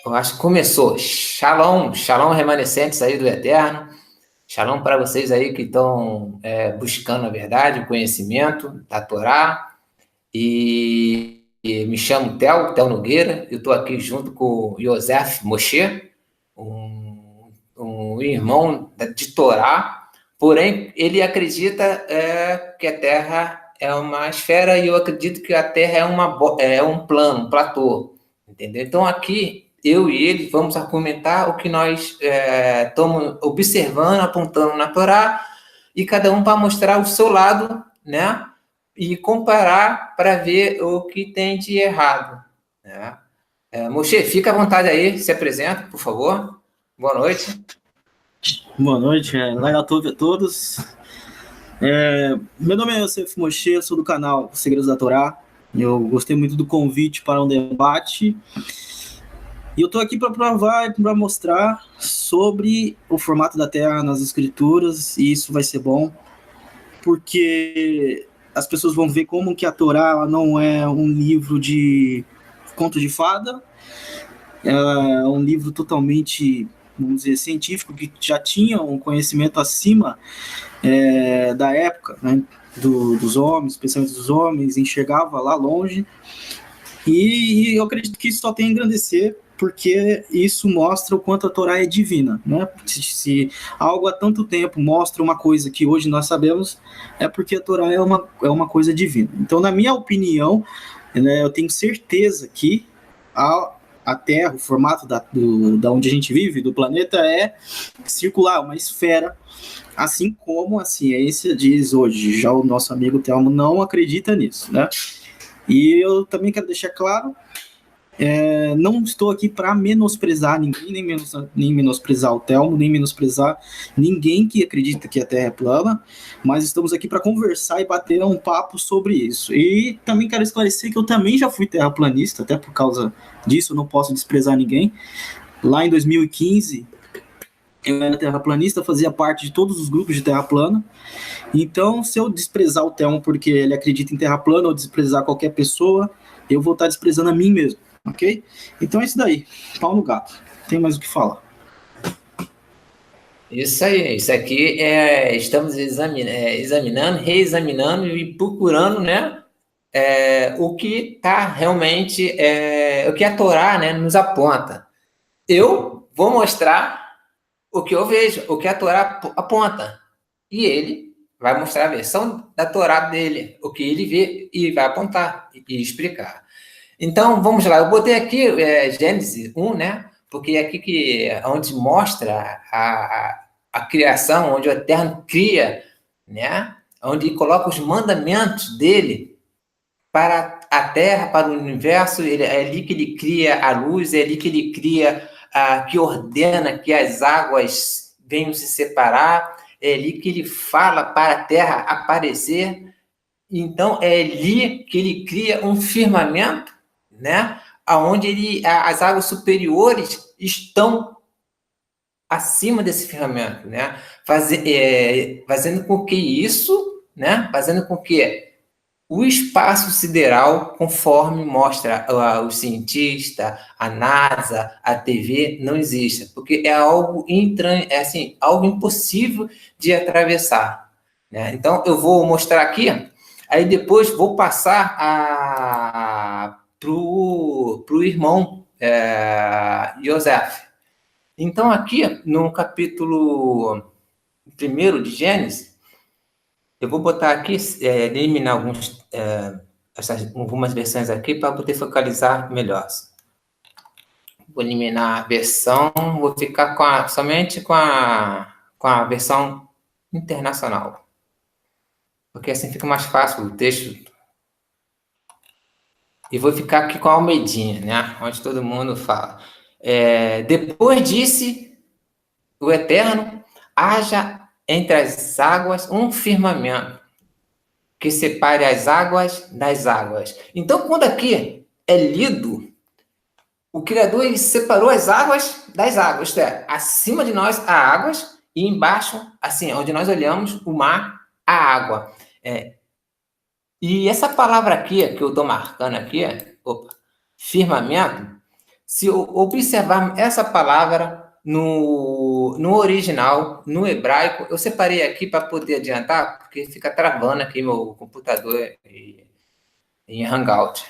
Eu acho que começou. Shalom, shalom remanescentes aí do Eterno. Shalom para vocês aí que estão buscando a verdade, o conhecimento da Torá. E me chamo Theo Nogueira. Eu estou aqui junto com o Yosef Moshe, um irmão de Torá. Porém, ele acredita que a Terra é uma esfera e eu acredito que a Terra é um plano, um platô. Entendeu? Então, aqui, eu e ele vamos argumentar o que nós estamos observando, apontando na Torá, e cada um vai mostrar o seu lado, né? E comparar para ver o que tem de errado. Né? Moshe, fica à vontade aí, se apresenta, por favor. Boa noite. Boa noite, Laila Tove a todos. Meu nome é Yosef Moshe, eu sou do canal Segredos da Torá. Eu gostei muito do convite para um debate. E eu estou aqui para provar e para mostrar sobre o formato da Terra nas Escrituras, e isso vai ser bom, porque as pessoas vão ver como que a Torá ela não é um livro de conto de fada, é um livro totalmente, vamos dizer, científico, que já tinha um conhecimento acima da época, né, dos homens, especialmente dos homens, enxergava lá longe, e eu acredito que isso só tem a engrandecer, porque isso mostra o quanto a Torá é divina, né? Se algo há tanto tempo mostra uma coisa que hoje nós sabemos, é porque a Torá é uma coisa divina. Então, na minha opinião, né, eu tenho certeza que a Terra, o formato da onde a gente vive, do planeta, é circular, uma esfera, assim como a ciência diz hoje. Já o nosso amigo Telmo não acredita nisso, né? E eu também quero deixar claro, não estou aqui para menosprezar ninguém, nem menosprezar o Telmo, nem menosprezar ninguém que acredita que a Terra é plana, mas estamos aqui para conversar e bater um papo sobre isso. E também quero esclarecer que eu também já fui terraplanista, até por causa disso, eu não posso desprezar ninguém. Lá em 2015, eu era terraplanista, fazia parte de todos os grupos de terra plana. Então, se eu desprezar o Telmo porque ele acredita em terra plana, ou desprezar qualquer pessoa, eu vou estar desprezando a mim mesmo, ok? Então é isso daí, pau no gato, não tem mais o que falar. Isso aí, isso aqui estamos examinando, reexaminando e procurando, né, o que está realmente, o que a Torá, né, nos aponta. Eu vou mostrar o que eu vejo, o que a Torá aponta. E ele vai mostrar a versão da Torá dele, o que ele vê e vai apontar e explicar. Então, vamos lá. Eu botei aqui Gênesis 1, né? Porque é aqui onde mostra a criação, onde o Eterno cria, né? Onde ele coloca os mandamentos dele para a Terra, para o universo. É ali que ele cria a luz, é ali que ele cria, que ordena que as águas venham se separar, é ali que ele fala para a Terra aparecer. Então, é ali que ele cria um firmamento, né? Onde as águas superiores estão acima desse firmamento, né? Fazendo com que isso, né? Fazendo com que o espaço sideral, conforme mostra os cientistas, a NASA, a TV, não exista, porque é algo algo impossível de atravessar, né? Então, eu vou mostrar aqui, aí depois vou passar para o irmão Yosef. Então, aqui no capítulo 1 de Gênesis, eu vou botar aqui, eliminar algumas versões aqui para poder focalizar melhor. Vou eliminar a versão, vou ficar somente com a versão internacional. Porque assim fica mais fácil o texto. E vou ficar aqui com a Almeidinha, né? Onde todo mundo fala. Depois disse o Eterno, haja entre as águas um firmamento que separe as águas das águas. Então, quando aqui é lido, o Criador ele separou as águas das águas, isto é, acima de nós há águas e embaixo, assim, onde nós olhamos o mar, a água. E essa palavra aqui, que eu estou marcando aqui, firmamento, Se observar essa palavra no original, no hebraico, eu separei aqui para poder adiantar, porque fica travando aqui meu computador em Hangout.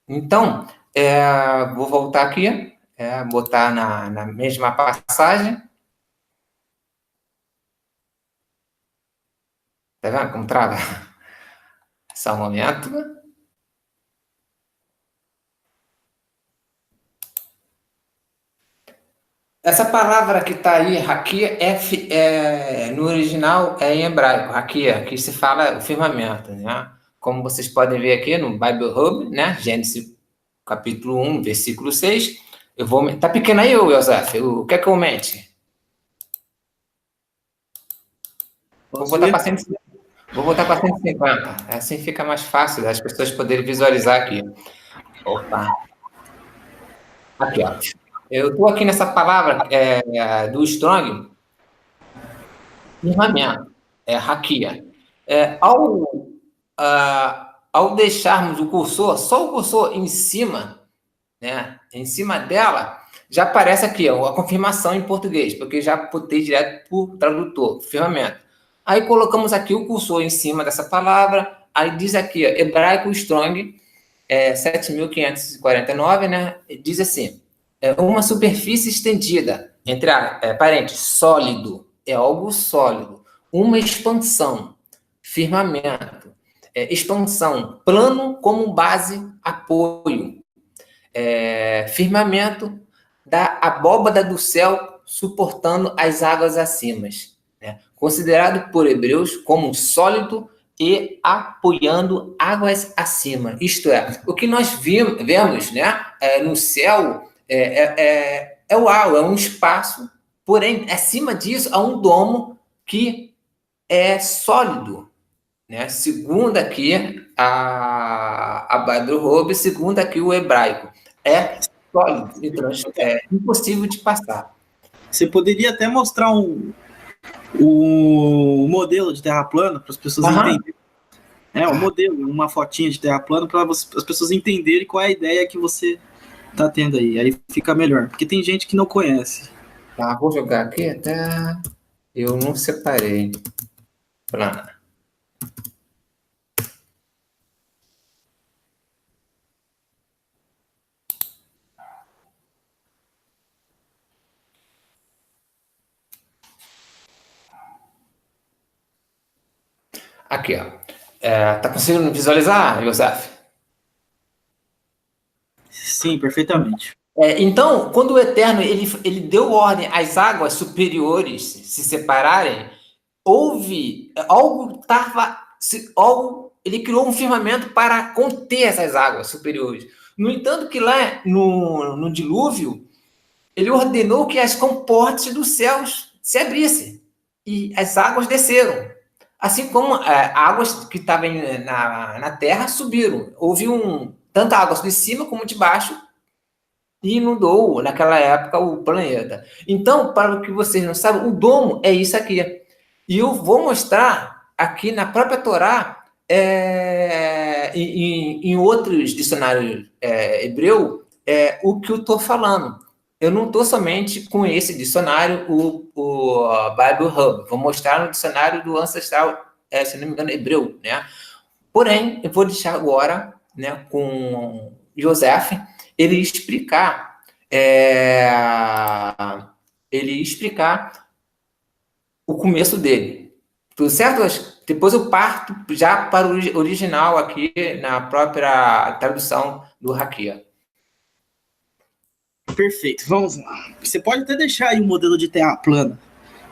Então, vou voltar aqui, botar na mesma passagem. Tá vendo como trava? Só um momento. Essa palavra que está aí, raquia, no original é em hebraico, raquia, que se fala o firmamento, né? Como vocês podem ver aqui no Bible Hub, né? Gênesis capítulo 1, versículo 6. Tá pequeno aí, Yosef? O que é que eu aumente? Vou botar para 150. Vou botar para 150. Assim fica mais fácil das pessoas poderem visualizar aqui. Opa. Aqui, ó. Eu estou aqui nessa palavra do Strong, firmamento, raquia. Ao deixarmos o cursor, só o cursor em cima, né, em cima dela, já aparece aqui ó, a confirmação em português, porque já botei direto para o tradutor, firmamento. Aí colocamos aqui o cursor em cima dessa palavra, aí diz aqui, ó, hebraico Strong, 7.549, né, diz assim, uma superfície estendida, entre parênteses, sólido, é algo sólido, uma expansão, firmamento, expansão, plano como base, apoio, firmamento da abóbada do céu suportando as águas acima, né? Considerado por hebreus como sólido e apoiando águas acima. Isto é, o que nós vemos, né, no céu é o ar, é um espaço, porém, acima disso, há um domo que é sólido, né? Segundo aqui a Bible Hub, segundo aqui o hebraico, é sólido, então é impossível de passar. Você poderia até mostrar um modelo de terra plana para as pessoas entenderem. Um modelo, uma fotinha de terra plana para as pessoas entenderem qual é a ideia que você tá tendo aí. Aí fica melhor, porque tem gente que não conhece. Tá, vou jogar aqui até eu não separei. Plana. Aqui, ó. Tá conseguindo visualizar, Yosef? Sim, perfeitamente. Então, quando o Eterno ele deu ordem às águas superiores se separarem, houve ele criou um firmamento para conter essas águas superiores. No entanto, que lá no dilúvio, ele ordenou que as comportas dos céus se abrissem e as águas desceram. Assim como águas que estavam na terra subiram. Houve tanto águas de cima como de baixo e inundou, naquela época, o planeta. Então, para o que vocês não sabem, o domo é isso aqui. E eu vou mostrar aqui na própria Torá, em outros dicionários hebreu, o que eu estou falando. Eu não estou somente com esse dicionário, o Bible Hub. Vou mostrar no dicionário do ancestral, se não me engano, hebreu, né? Porém, eu vou deixar agora, né, com Joseph, ele explicar o começo dele. Tudo certo? Depois eu parto já para o original aqui, na própria tradução do Raquia. Perfeito, vamos lá. Você pode até deixar aí o modelo de terra plana.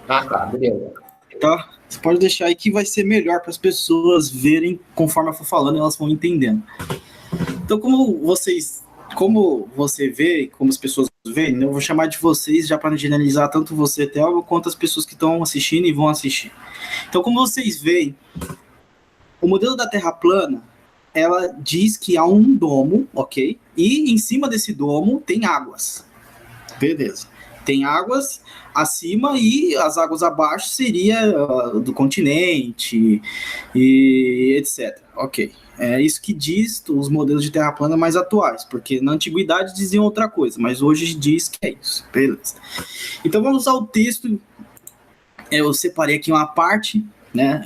Ah, tá, beleza. Tá? Você pode deixar aí que vai ser melhor para as pessoas verem conforme eu for falando, elas vão entendendo. Então, como você vê, como as pessoas veem, eu vou chamar de vocês já para generalizar tanto você, Thelma, quanto as pessoas que estão assistindo e vão assistir. Então, como vocês veem, o modelo da Terra plana, ela diz que há um domo, ok? E em cima desse domo tem águas. Beleza. tem águas acima e as águas abaixo seria do continente e etc. Ok. É isso que diz os modelos de terra plana mais atuais, porque na antiguidade diziam outra coisa, mas hoje diz que é isso. Beleza. Então vamos ao texto. Eu separei aqui uma parte, né?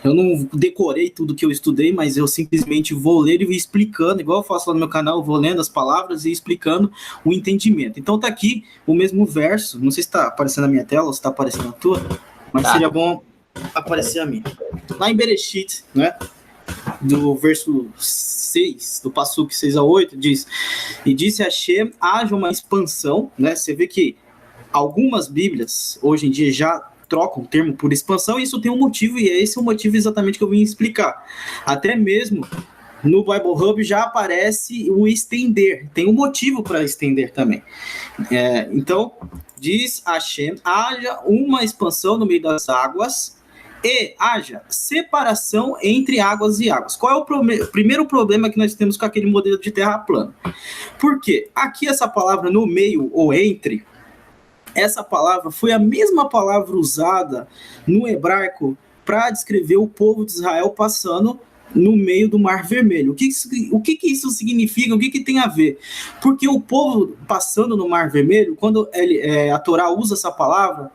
Eu não decorei tudo que eu estudei, mas eu simplesmente vou ler e vou explicando, igual eu faço lá no meu canal, eu vou lendo as palavras e explicando o entendimento. Então tá aqui o mesmo verso, não sei se está aparecendo na minha tela ou se está aparecendo na tua, mas seria bom aparecer a minha. Lá em Bereshit, né, do verso 6, do Passuque 6-8, diz: e disse Hashem, haja uma expansão, né, você vê que algumas bíblias, hoje em dia, já trocam o termo por expansão, e isso tem um motivo, e esse é o motivo exatamente que eu vim explicar. Até mesmo no Bible Hub já aparece o estender, tem um motivo para estender também. Então, diz Hashem, haja uma expansão no meio das águas, e haja separação entre águas e águas. Qual é o primeiro problema que nós temos com aquele modelo de terra plana? Porque aqui essa palavra no meio ou entre, essa palavra foi a mesma palavra usada no hebraico para descrever o povo de Israel passando no meio do Mar Vermelho. O que isso significa? O que tem a ver? Porque o povo passando no Mar Vermelho, quando a Torá usa essa palavra,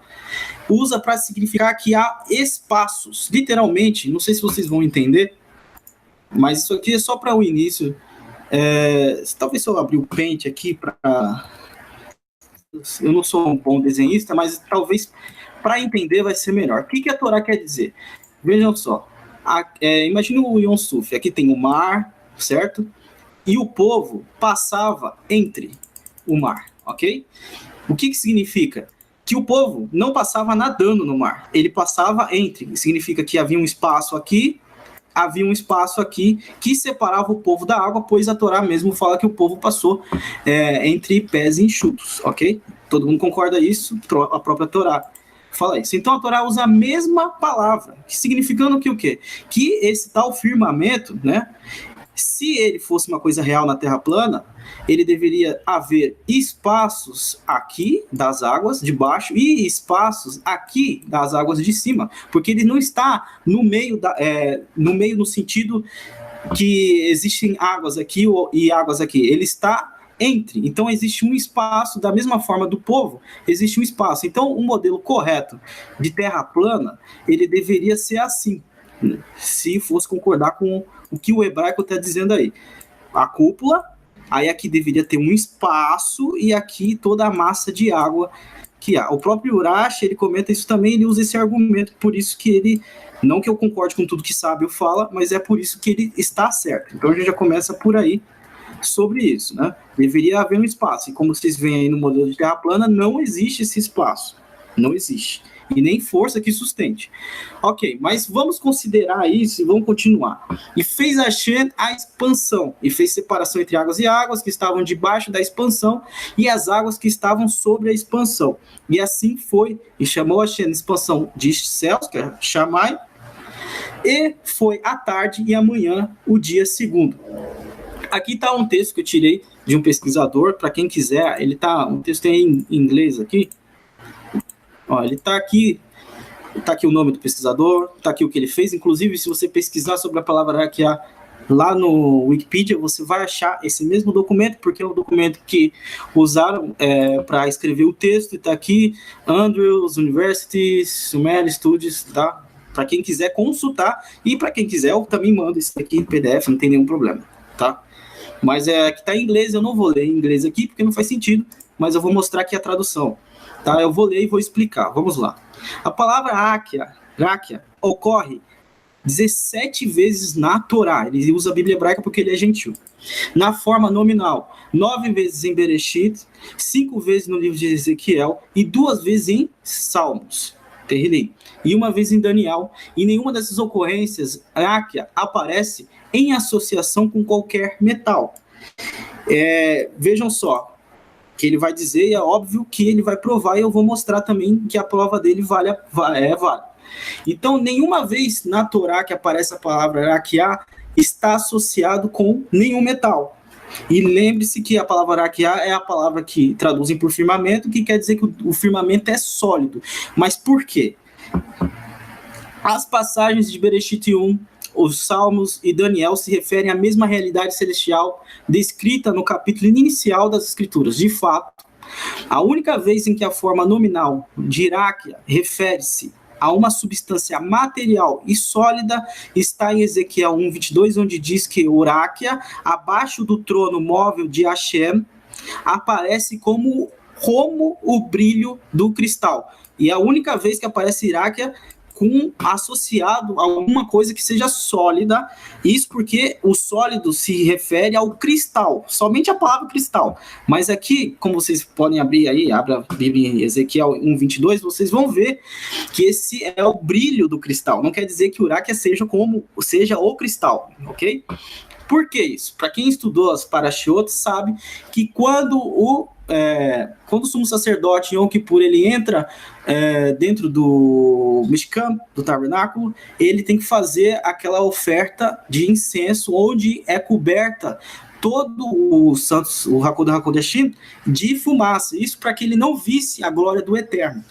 usa para significar que há espaços, literalmente, não sei se vocês vão entender, mas isso aqui é só para o início. Talvez se eu abrir o Paint aqui para... Eu não sou um bom desenhista, mas talvez para entender vai ser melhor. O que a Torá quer dizer? Vejam só. Imagina o Yom Suf. Aqui tem o mar, certo? E o povo passava entre o mar, ok? O que significa? Que o povo não passava nadando no mar. Ele passava entre. Significa que havia um espaço aqui que separava o povo da água, pois a Torá mesmo fala que o povo passou entre pés enxutos, ok? Todo mundo concorda isso? A própria Torá fala isso. Então a Torá usa a mesma palavra, significando que o quê? Que esse tal firmamento, né? Se ele fosse uma coisa real na Terra plana, ele deveria haver espaços aqui das águas de baixo e espaços aqui das águas de cima, porque ele não está no meio no sentido que existem águas aqui e águas aqui. Ele está entre. Então existe um espaço, da mesma forma do povo, existe um espaço. Então o modelo correto de Terra plana, ele deveria ser assim, se fosse concordar com o que o hebraico está dizendo aí. A cúpula, aí aqui deveria ter um espaço e aqui toda a massa de água que há. O próprio Urash, ele comenta isso também, ele usa esse argumento, por isso que ele, não que eu concorde com tudo que sábio fala, mas é por isso que ele está certo. Então a gente já começa por aí sobre isso, né? Deveria haver um espaço, e como vocês veem aí no modelo de terra plana, não existe esse espaço, não existe. E nem força que sustente. Ok, mas vamos considerar isso e vamos continuar. E fez Hashem a expansão, e fez separação entre águas e águas que estavam debaixo da expansão e as águas que estavam sobre a expansão. E assim foi, e chamou Hashem a expansão de céus, que é Shammai, e foi à tarde e amanhã o dia segundo. Aqui está um texto que eu tirei de um pesquisador, para quem quiser, um texto em inglês aqui. Ó, ele está aqui o nome do pesquisador, está aqui o que ele fez. Inclusive, se você pesquisar sobre a palavra Rakia lá no Wikipedia, você vai achar esse mesmo documento, porque é o documento que usaram para escrever o texto. Está aqui, Andrews University, Sumer Studies, tá? Para quem quiser consultar, e para quem quiser, eu também mando isso aqui em PDF, não tem nenhum problema, tá? Mas que está em inglês, eu não vou ler em inglês aqui, porque não faz sentido, mas eu vou mostrar aqui a tradução. Tá, eu vou ler e vou explicar. Vamos lá. A palavra Rakia ocorre 17 vezes na Torá. Ele usa a Bíblia hebraica porque ele é gentil. Na forma nominal, 9 vezes em Bereshit, 5 vezes no livro de Ezequiel e 2 vezes em Salmos, Terrilim, e 1 vez em Daniel. E nenhuma dessas ocorrências, Rakia aparece em associação com qualquer metal. Vejam só, que ele vai dizer, e é óbvio que ele vai provar, e eu vou mostrar também que a prova dele vale. Então, nenhuma vez na Torá que aparece a palavra Rakia está associado com nenhum metal. E lembre-se que a palavra raquia é a palavra que traduzem por firmamento, que quer dizer que o firmamento é sólido. Mas por quê? As passagens de Bereshit 1, os Salmos e Daniel se referem à mesma realidade celestial descrita no capítulo inicial das Escrituras. De fato, a única vez em que a forma nominal de raquia refere-se a uma substância material e sólida está em Ezequiel 1:22, onde diz que Raquia, abaixo do trono móvel de Hashem, aparece como o brilho do cristal. E é a única vez que aparece Raquia associado a alguma coisa que seja sólida, isso porque o sólido se refere ao cristal, somente a palavra cristal. Mas aqui, como vocês podem abrir aí, abra a Bíblia em Ezequiel 1:22, vocês vão ver que esse é o brilho do cristal. Não quer dizer que o raquia seja o cristal, ok? Por que isso? Para quem estudou as parashiot sabe que quando o sumo sacerdote Yom Kippur ele entra dentro do Mishkan, do tabernáculo, ele tem que fazer aquela oferta de incenso onde é coberta todo o Santos, o Hakodah HaKodashim, de fumaça. Isso para que ele não visse a glória do Eterno.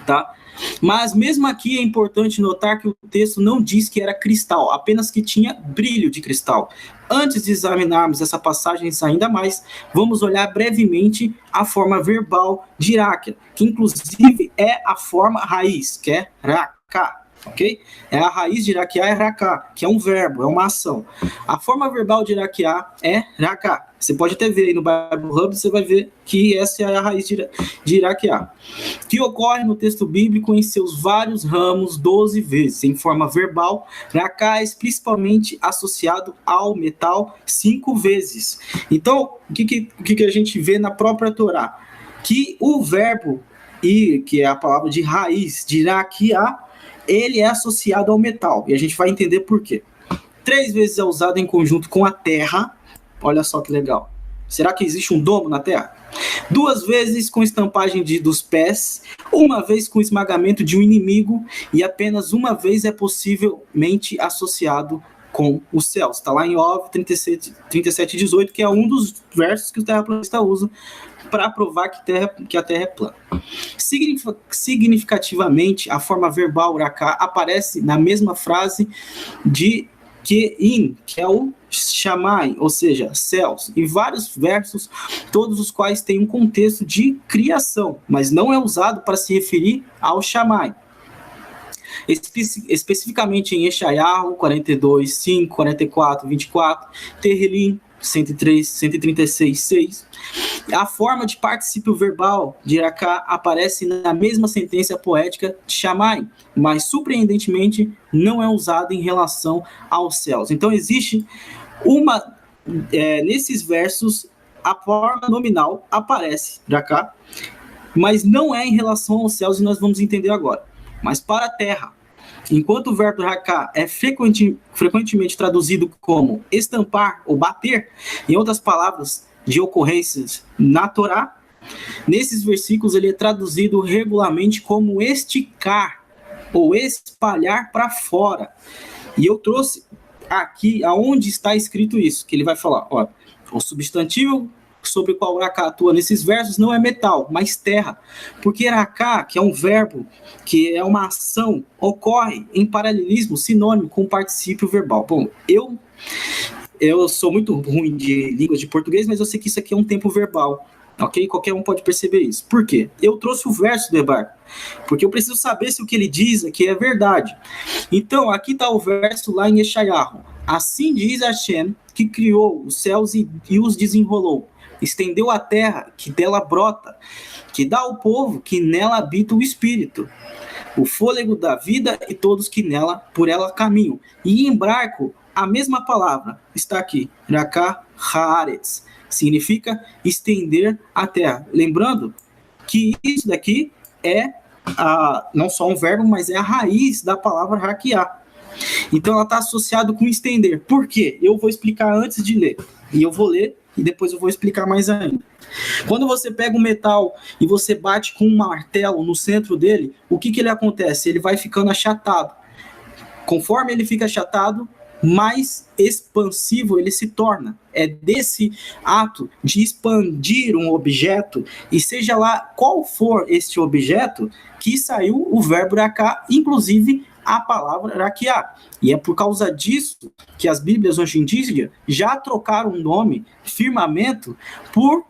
Tá? Mas mesmo aqui é importante notar que o texto não diz que era cristal, apenas que tinha brilho de cristal. Antes de examinarmos essa passagem ainda mais, vamos olhar brevemente a forma verbal de raquia, que inclusive é a forma raiz, que é raká, ok? A raiz de raquia é raká, que é um verbo, é uma ação. A forma verbal de raquia é raká. Você pode até ver aí no Bible Hub, você vai ver que essa é a raiz de raquia, que ocorre no texto bíblico em seus vários ramos 12 vezes. Em forma verbal, raká é principalmente associado ao metal 5 vezes. Então, o que a gente vê na própria Torá? Que o verbo, que é a palavra de raiz, de raquia, ele é associado ao metal. E a gente vai entender por quê. 3 vezes é usado em conjunto com a terra. Olha só que legal. Será que existe um domo na terra? 2 vezes com estampagem dos pés, 1 vez com esmagamento de um inimigo e apenas 1 vez é possivelmente associado com os céus. Está lá em Ov 37:18, que é um dos versos que o terraplanista usa para provar que a Terra é plana. Significativamente, a forma verbal raká aparece na mesma frase de que é o Shammai, ou seja, céus, e vários versos, todos os quais têm um contexto de criação, mas não é usado para se referir ao Shammai. Especificamente em Yeshayahu 42:5, 44:24, Tehillim 103, 136:6. A forma de particípio verbal de raká aparece na mesma sentença poética de Shammai, mas surpreendentemente não é usada em relação aos céus. Então existe nesses versos a forma nominal aparece raká, mas não é em relação aos céus, e nós vamos entender agora. Mas para a terra, enquanto o verbo raká é frequentemente traduzido como estampar ou bater, em outras palavras de ocorrências na Torá, nesses versículos ele é traduzido regularmente como esticar ou espalhar para fora. E eu trouxe aqui aonde está escrito isso, que ele vai falar, ó, o substantivo sobre o qual raká atua nesses versos não é metal, mas terra, porque raká, que é um verbo, que é uma ação, ocorre em paralelismo sinônimo com o particípio verbal. Bom, eu sou muito ruim de línguas de português, mas eu sei que isso aqui é um tempo verbal, ok? Qualquer um pode perceber isso. Por quê? Eu trouxe o verso do hebraico, porque eu preciso saber se o que ele diz aqui é verdade. Então, aqui está o verso lá em Yeshayahu. Assim diz Hashem, que criou os céus e os desenrolou, estendeu a terra, que dela brota, que dá ao povo, que nela habita o espírito, o fôlego da vida e todos que por ela caminham. E em hebraico, a mesma palavra está aqui, raká haaretz, significa estender a terra. Lembrando que isso daqui é não só um verbo, mas é a raiz da palavra raquiá. Então ela está associada com estender. Por quê? Eu vou explicar antes de ler. E eu vou ler e depois eu vou explicar mais ainda. Quando você pega um metal e você bate com um martelo no centro dele, o que ele acontece? Ele vai ficando achatado. Conforme ele fica achatado, mais expansivo ele se torna. É desse ato de expandir um objeto, e seja lá qual for este objeto, que saiu o verbo raká, inclusive a palavra raquiá. E é por causa disso que as Bíblias hoje em dia já trocaram o nome firmamento por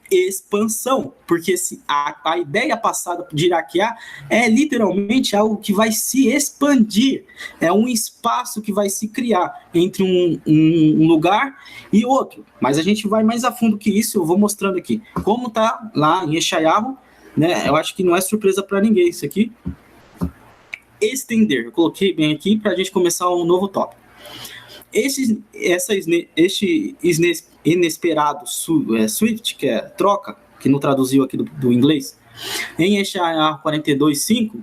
expansão, porque a ideia passada de raquiá é literalmente algo que vai se expandir, é um espaço que vai se criar entre um lugar e outro. Mas a gente vai mais a fundo que isso, eu vou mostrando aqui. Como tá lá em Yeshayahu, né? Eu acho que não é surpresa para ninguém isso aqui. Estender, eu coloquei bem aqui para a gente começar um novo tópico. Este inesperado Swift, que é troca, que não traduziu aqui do inglês, em Yeshayahu 42:5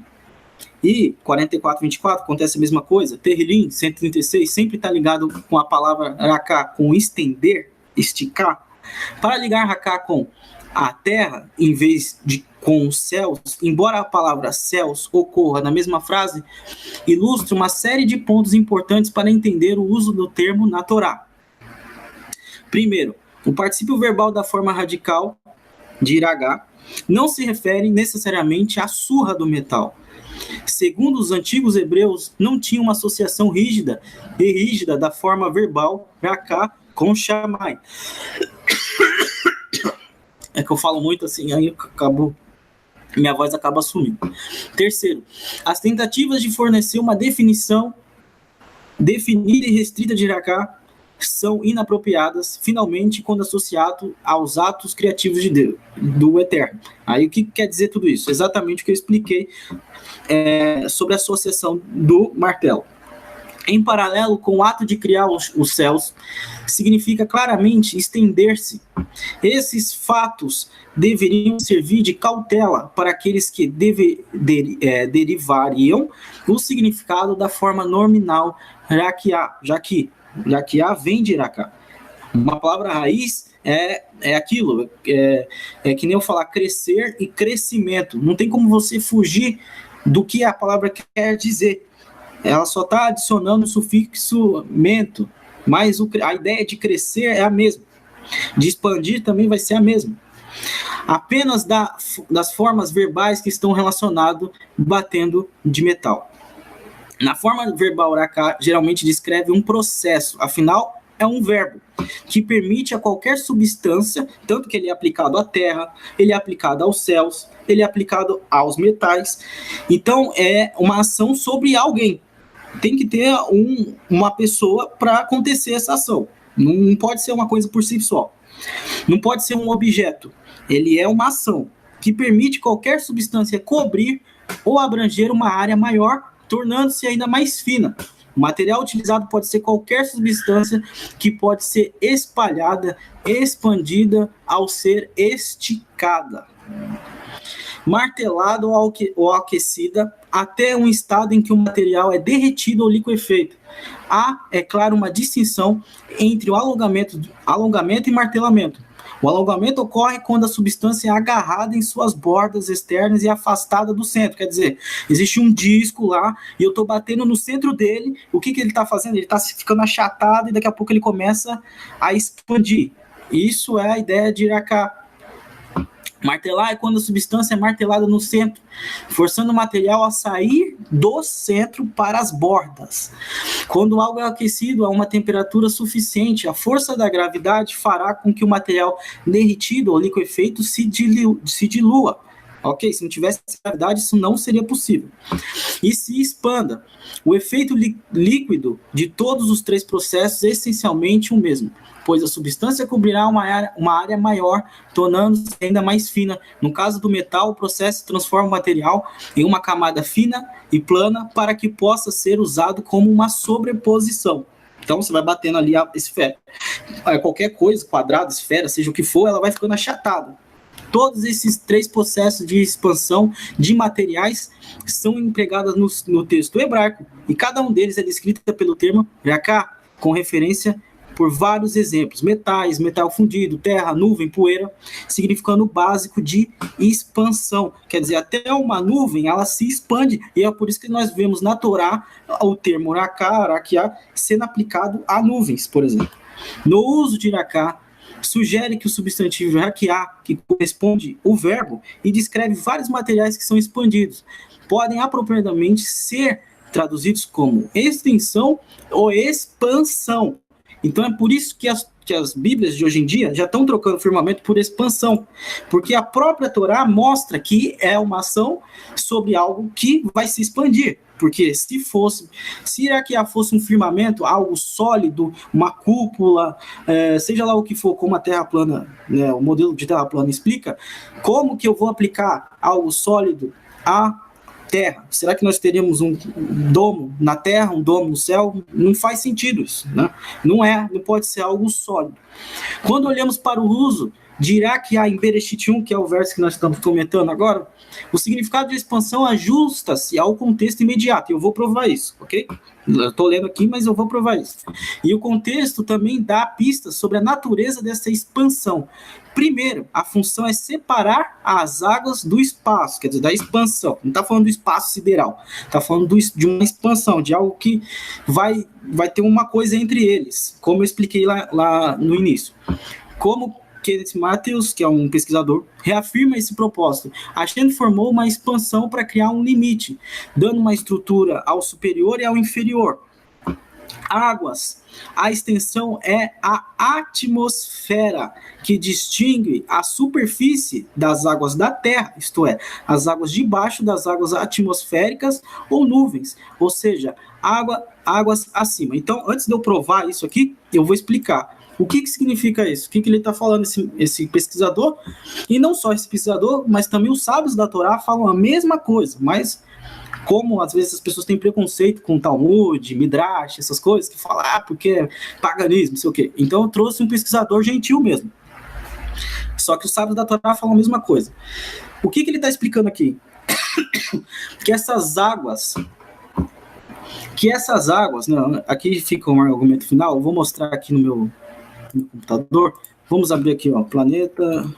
e 44:24 acontece a mesma coisa. Terrilim 136 sempre está ligado com a palavra raká, com estender, esticar. Para ligar raká com a terra, em vez de com os céus, embora a palavra céus ocorra na mesma frase, ilustra uma série de pontos importantes para entender o uso do termo na Torá. Primeiro, o particípio verbal da forma radical de iragá não se refere necessariamente à surra do metal. Segundo os antigos hebreus, não tinha uma associação rígida da forma verbal raká com shamai. É que eu falo muito assim, aí minha voz acaba sumindo. Terceiro, as tentativas de fornecer uma definição definida e restrita de raká são inapropriadas, finalmente, quando associado aos atos criativos de Deus, do Eterno. Aí o que quer dizer tudo isso? Exatamente o que eu expliquei sobre a associação do martelo. Em paralelo com o ato de criar os céus, significa claramente estender-se. Esses fatos deveriam servir de cautela para aqueles que derivariam o significado da forma nominal raquiá, já que raquiá vem de raká. Uma palavra raiz é aquilo, é que nem eu falar crescer e crescimento. Não tem como você fugir do que a palavra quer dizer. Ela só está adicionando o sufixo mento, mas a ideia de crescer é a mesma. De expandir também vai ser a mesma. Apenas das formas verbais que estão relacionadas batendo de metal. Na forma verbal raká, geralmente descreve um processo, afinal, é um verbo que permite a qualquer substância, tanto que ele é aplicado à terra, ele é aplicado aos céus, ele é aplicado aos metais. Então, é uma ação sobre alguém. Tem que ter uma pessoa para acontecer essa ação. Não pode ser uma coisa por si só. Não pode ser um objeto. Ele é uma ação que permite qualquer substância cobrir ou abranger uma área maior, tornando-se ainda mais fina. O material utilizado pode ser qualquer substância que pode ser espalhada, expandida ao ser esticada, martelada ou aquecida até um estado em que o material é derretido ou liquefeito. Há, é claro, uma distinção entre o alongamento e martelamento. O alongamento ocorre quando a substância é agarrada em suas bordas externas e afastada do centro. Quer dizer, existe um disco lá e eu estou batendo no centro dele. O que ele está fazendo? Ele está ficando achatado e daqui a pouco ele começa a expandir. Isso é a ideia de raká. Martelar é quando a substância é martelada no centro, forçando o material a sair do centro para as bordas. Quando algo é aquecido a uma temperatura suficiente, a força da gravidade fará com que o material derretido ou liquefeito se dilua. Ok? Se não tivesse gravidade, isso não seria possível. E se expanda. O efeito líquido de todos os três processos é essencialmente o mesmo, pois a substância cobrirá uma área maior, tornando-se ainda mais fina. No caso do metal, o processo transforma o material em uma camada fina e plana para que possa ser usado como uma sobreposição. Então, você vai batendo ali a esfera. Qualquer coisa, quadrado, esfera, seja o que for, ela vai ficando achatada. Todos esses três processos de expansão de materiais são empregados no texto hebraico, e cada um deles é descrito pelo termo raká, com referência por vários exemplos: metais, metal fundido, terra, nuvem, poeira, significando o básico de expansão. Quer dizer, até uma nuvem, ela se expande, e é por isso que nós vemos na Torá o termo rakiá sendo aplicado a nuvens, por exemplo. No uso de raká, sugere que o substantivo rakiá, que corresponde ao verbo e descreve vários materiais que são expandidos, podem apropriadamente ser traduzidos como extensão ou expansão. Então é por isso que as Bíblias de hoje em dia já estão trocando firmamento por expansão, porque a própria Torá mostra que é uma ação sobre algo que vai se expandir. Porque se Rakiá fosse um firmamento, algo sólido, uma cúpula, seja lá o que for, como a Terra plana, né, o modelo de Terra plana explica, como que eu vou aplicar algo sólido à Terra? Será que nós teríamos um domo na Terra, um domo no céu? Não faz sentido isso, né? Não pode ser algo sólido. Quando olhamos para o uso de Rakiá em Bereshit 1, que é o verso que nós estamos comentando agora, o significado de expansão ajusta-se ao contexto imediato. E eu vou provar isso, ok? Eu estou lendo aqui, mas eu vou provar isso. E o contexto também dá pistas sobre a natureza dessa expansão. Primeiro, a função é separar as águas do espaço, quer dizer, da expansão. Não está falando do espaço sideral, está falando de uma expansão, de algo que vai ter uma coisa entre eles, como eu expliquei lá no início. Como Kenneth Mathews, que é um pesquisador, reafirma esse propósito. A Shem formou uma expansão para criar um limite, dando uma estrutura ao superior e ao inferior. Águas. A extensão é a atmosfera, que distingue a superfície das águas da Terra, isto é, as águas de baixo das águas atmosféricas ou nuvens, ou seja, águas acima. Então, antes de eu provar isso aqui, eu vou explicar o que significa isso, o que ele está falando, esse pesquisador, e não só esse pesquisador, mas também os sábios da Torá falam a mesma coisa, mas como às vezes as pessoas têm preconceito com Talmud, Midrash, essas coisas, que falam, porque é paganismo, não sei o quê. Então eu trouxe um pesquisador gentil mesmo. Só que os sábios da Torá falam a mesma coisa. O que ele está explicando aqui? Que essas águas, né, aqui fica um argumento final, eu vou mostrar aqui no meu computador. Vamos abrir aqui, ó, planeta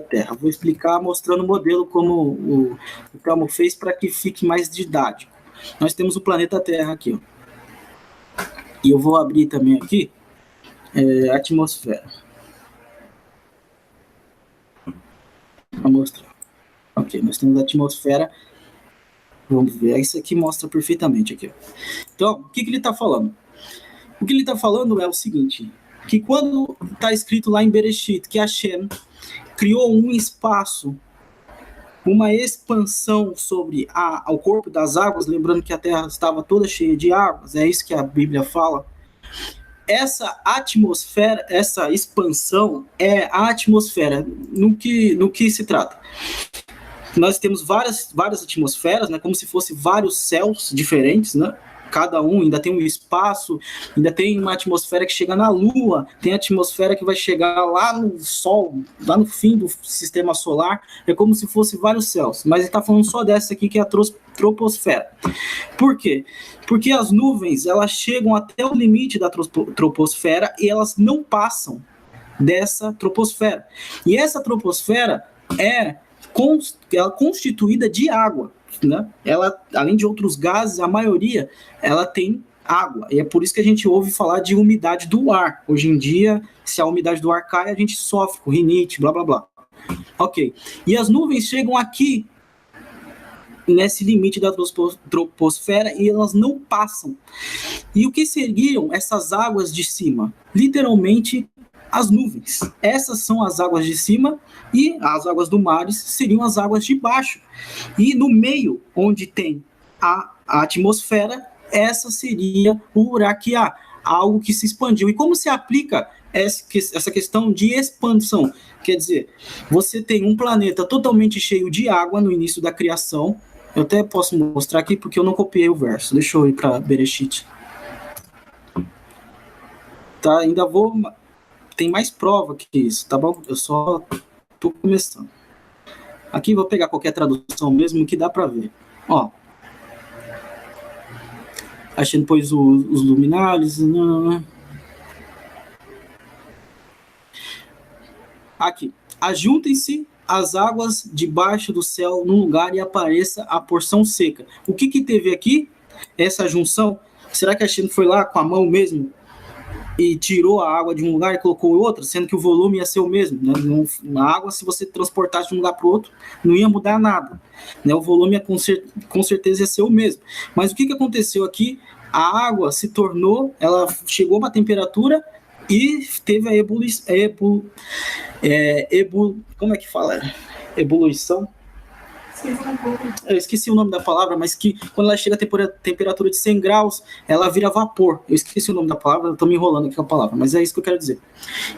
Terra. Vou explicar mostrando o modelo como o Telmo fez para que fique mais didático. Nós temos o planeta Terra aqui, ó. E eu vou abrir também aqui a atmosfera. Vou mostrar. Ok, nós temos a atmosfera. Vamos ver. Isso aqui mostra perfeitamente aqui. Então, o que ele está falando? O que ele está falando é o seguinte, que quando está escrito lá em Bereshit que Hashem criou um espaço, uma expansão sobre o corpo das águas, lembrando que a Terra estava toda cheia de águas, é isso que a Bíblia fala. Essa atmosfera, essa expansão é a atmosfera. No que se trata? Nós temos várias atmosferas, né, como se fossem vários céus diferentes, né? Cada um ainda tem um espaço, ainda tem uma atmosfera que chega na Lua, tem a atmosfera que vai chegar lá no Sol, lá no fim do sistema solar, é como se fosse vários céus, mas ele está falando só dessa aqui, que é a troposfera. Por quê? Porque as nuvens, elas chegam até o limite da troposfera e elas não passam dessa troposfera. E essa troposfera é constituída de água. Né? Ela, além de outros gases, a maioria ela tem água, e é por isso que a gente ouve falar de umidade do ar. Hoje em dia, se a umidade do ar cai, a gente sofre com rinite, blá blá blá. Ok, e as nuvens chegam aqui nesse limite da troposfera e elas não passam. E o que seriam essas águas de cima? Literalmente as nuvens. Essas são as águas de cima e as águas do mar seriam as águas de baixo. E no meio, onde tem a atmosfera, essa seria o Rakiá, algo que se expandiu. E como se aplica essa questão de expansão? Quer dizer, você tem um planeta totalmente cheio de água no início da criação. Eu até posso mostrar aqui porque eu não copiei o verso. Deixa eu ir para Bereshit. Tá, ainda vou... Tem mais prova que isso, tá bom? Eu só tô começando. Aqui vou pegar qualquer tradução mesmo que dá para ver. Ó. Achando depois os luminares. Aqui. Ajuntem-se as águas debaixo do céu num lugar e apareça a porção seca. O que teve aqui? Essa junção. Será que a Shem foi lá com a mão mesmo e tirou a água de um lugar e colocou em outro, sendo que o volume ia ser o mesmo, né? A água, se você transportasse de um lugar para o outro, não ia mudar nada, né? O volume ia, com certeza ia ser o mesmo. Mas o que aconteceu aqui? A água se tornou, ela chegou a uma temperatura e teve a como é que fala? Ebulição? Eu esqueci o nome da palavra, mas que quando ela chega a temperatura de 100 graus, ela vira vapor. Eu esqueci o nome da palavra, eu estou me enrolando aqui com a palavra, mas é isso que eu quero dizer.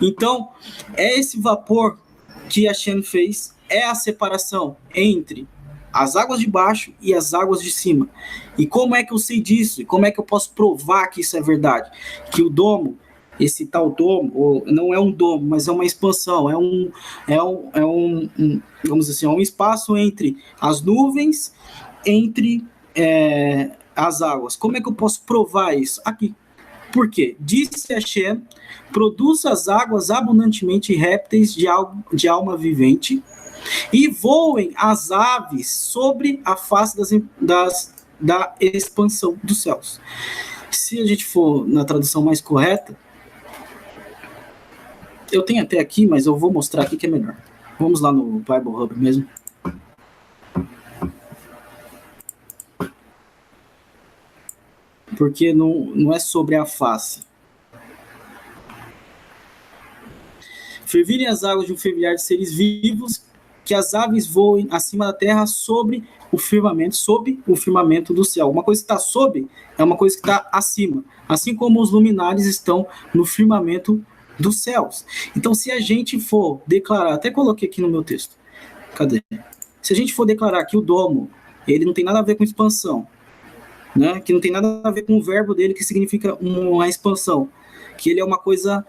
Então, é esse vapor que a Shem fez, é a separação entre as águas de baixo e as águas de cima. E como é que eu sei disso? E como é que eu posso provar que isso é verdade? Que o domo, esse tal domo, não é um domo, mas é uma expansão, vamos dizer assim, é um espaço entre as nuvens, entre as águas. Como é que eu posso provar isso? Aqui. Por quê? Disse Hashem, produz as águas abundantemente répteis de alma vivente, e voem as aves sobre a face da expansão dos céus. Se a gente for na tradução mais correta, eu tenho até aqui, mas eu vou mostrar aqui que é melhor. Vamos lá no Bible Hub mesmo. Porque não é sobre a face. Fervirem as águas de um fervilhar de seres vivos, que as aves voem acima da terra sob o firmamento do céu. Uma coisa que está sob é uma coisa que está acima. Assim como os luminares estão no firmamento dos céus. Então, se a gente for declarar, até coloquei aqui no meu texto, cadê? Se a gente for declarar que o domo, ele não tem nada a ver com expansão, né? Que não tem nada a ver com o verbo dele, que significa uma expansão, que ele é uma coisa,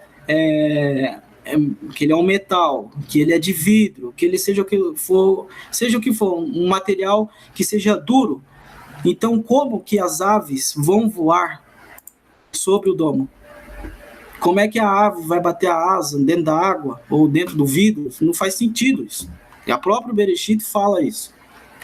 que ele é um metal, que ele é de vidro, que ele seja o que for, um material que seja duro. Então, como que as aves vão voar sobre o domo? Como é que a ave vai bater a asa dentro da água ou dentro do vidro? Não faz sentido isso. E a própria Bereshit fala isso,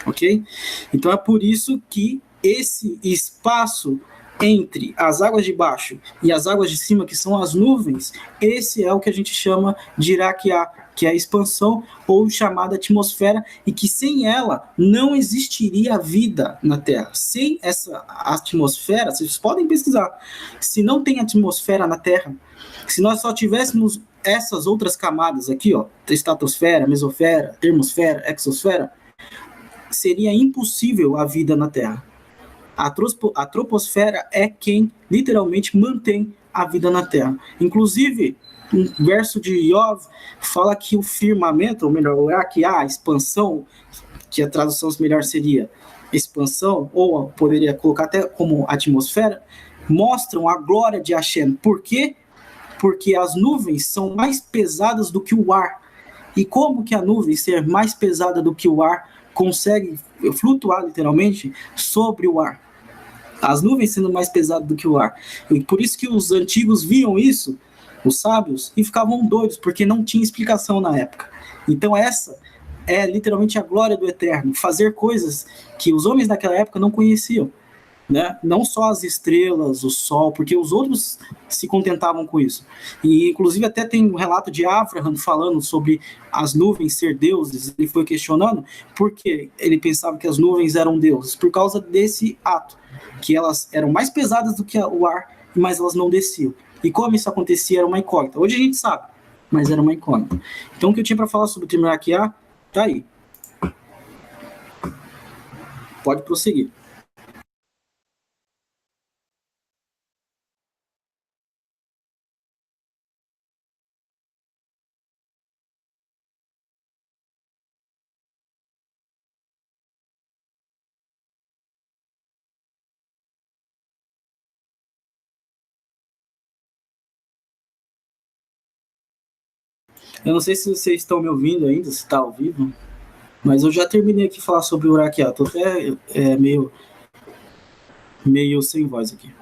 ok? Então é por isso que esse espaço entre as águas de baixo e as águas de cima, que são as nuvens, esse é o que a gente chama de Iraquiá, que é a expansão ou chamada atmosfera, e que sem ela não existiria vida na Terra. Sem essa atmosfera, vocês podem pesquisar, se não tem atmosfera na Terra, se nós só tivéssemos essas outras camadas aqui, ó, estratosfera, mesosfera, termosfera, exosfera, seria impossível a vida na Terra. A troposfera é quem literalmente mantém a vida na Terra. Inclusive, um verso de Iov fala que o firmamento, ou melhor, que a expansão, que a tradução melhor seria expansão, ou poderia colocar até como atmosfera, mostram a glória de Hashem. Por quê? Porque as nuvens são mais pesadas do que o ar. E como que a nuvem ser mais pesada do que o ar consegue flutuar literalmente sobre o ar? As nuvens sendo mais pesadas do que o ar. E por isso que os antigos viam isso, os sábios, e ficavam doidos, porque não tinha explicação na época. Então essa é literalmente a glória do Eterno, fazer coisas que os homens daquela época não conheciam. Né? Não só as estrelas, o sol, porque os outros se contentavam com isso. E inclusive até tem um relato de Abraham falando sobre as nuvens ser deuses. Ele foi questionando porque ele pensava que as nuvens eram deuses, por causa desse ato, que elas eram mais pesadas do que o ar, mas elas não desciam. E como isso acontecia era uma incógnita. Hoje a gente sabe, mas era uma incógnita. Então o que eu tinha para falar sobre o Trimraquiá tá aí. Pode prosseguir. Eu não sei se vocês estão me ouvindo ainda, se está ao vivo, mas eu já terminei aqui de falar sobre o Uraquiá. Estou até meio meio sem voz aqui.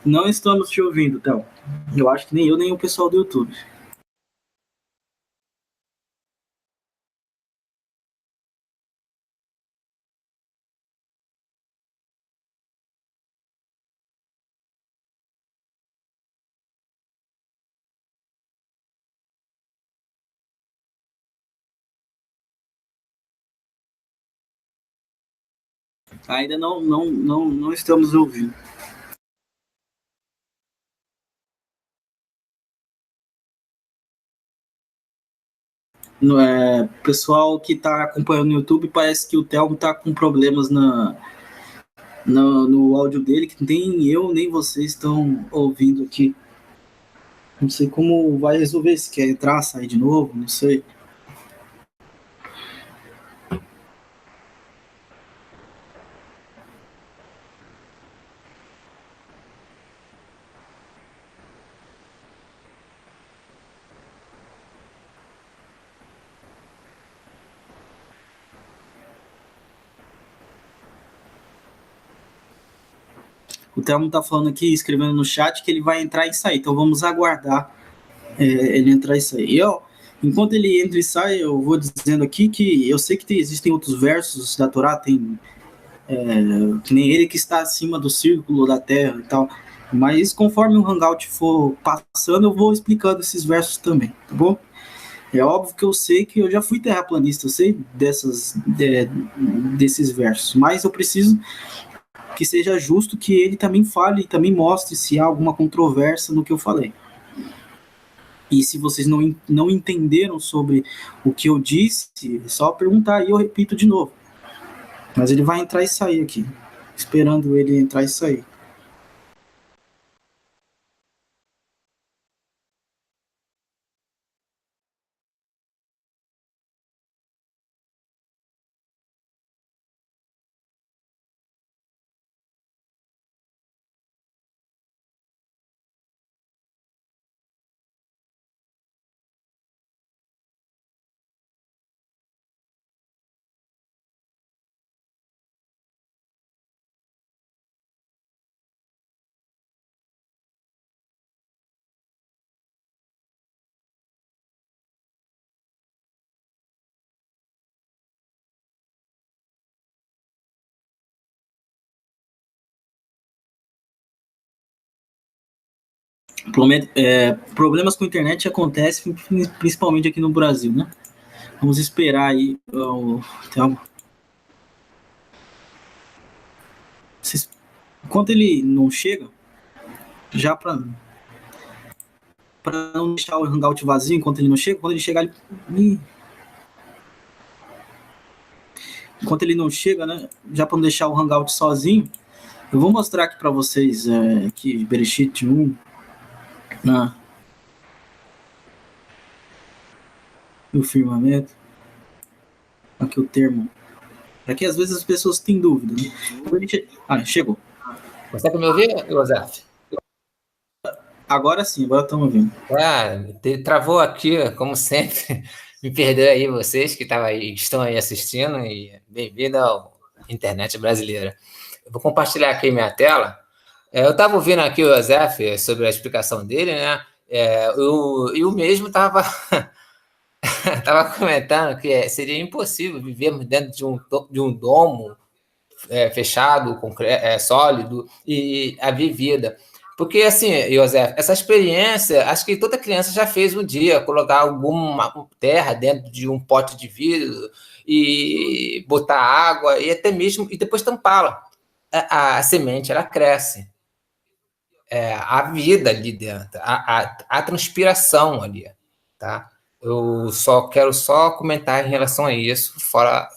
Não estamos te ouvindo, Théo. Eu acho que nem eu, nem o pessoal do YouTube. Ainda não estamos ouvindo. O pessoal que está acompanhando no YouTube, parece que o Thelmo está com problemas no áudio dele, que nem eu nem vocês estão ouvindo aqui. Não sei como vai resolver, se quer entrar, sair de novo, não sei. O Thelmo está falando aqui, escrevendo no chat, que ele vai entrar e sair. Então vamos aguardar ele entrar e sair. E, ó, enquanto ele entra e sai, eu vou dizendo aqui que eu sei que existem outros versos da Torá, tem que nem ele que está acima do círculo da terra e tal. Mas conforme o Hangout for passando, eu vou explicando esses versos também, tá bom? É óbvio que eu sei que eu já fui terraplanista, eu sei desses versos, mas eu preciso que seja justo que ele também fale e também mostre se há alguma controvérsia no que eu falei. E se vocês não entenderam sobre o que eu disse, é só perguntar e eu repito de novo. Mas ele vai entrar e sair aqui, esperando ele entrar e sair. Problemas com a internet acontecem principalmente aqui no Brasil, né? Vamos esperar aí. Enquanto ele não chega, já para não deixar o Hangout vazio enquanto ele não chega, quando ele chegar, enquanto ele não chega, né? Já para não deixar o Hangout sozinho, eu vou mostrar aqui para vocês aqui Bereshit 1, né? O firmamento. Aqui o termo. Para que às vezes as pessoas têm dúvida. Né? Chegou. Consegue me ouvir, José? Agora sim, agora estamos ouvindo. Travou aqui, como sempre. Me perdoe aí vocês que estão aí assistindo e bem-vindo à internet brasileira. Eu vou compartilhar aqui minha tela. Eu estava ouvindo aqui o José sobre a explicação dele, né? Eu mesmo estava comentando que seria impossível vivermos dentro de um domo fechado, sólido e haver vida. Porque, assim, José, essa experiência, acho que toda criança já fez um dia, colocar alguma terra dentro de um pote de vidro e botar água e até mesmo, e depois tampá-la. A semente, ela cresce. A vida ali dentro, a transpiração ali, tá? Eu quero comentar em relação a isso, fora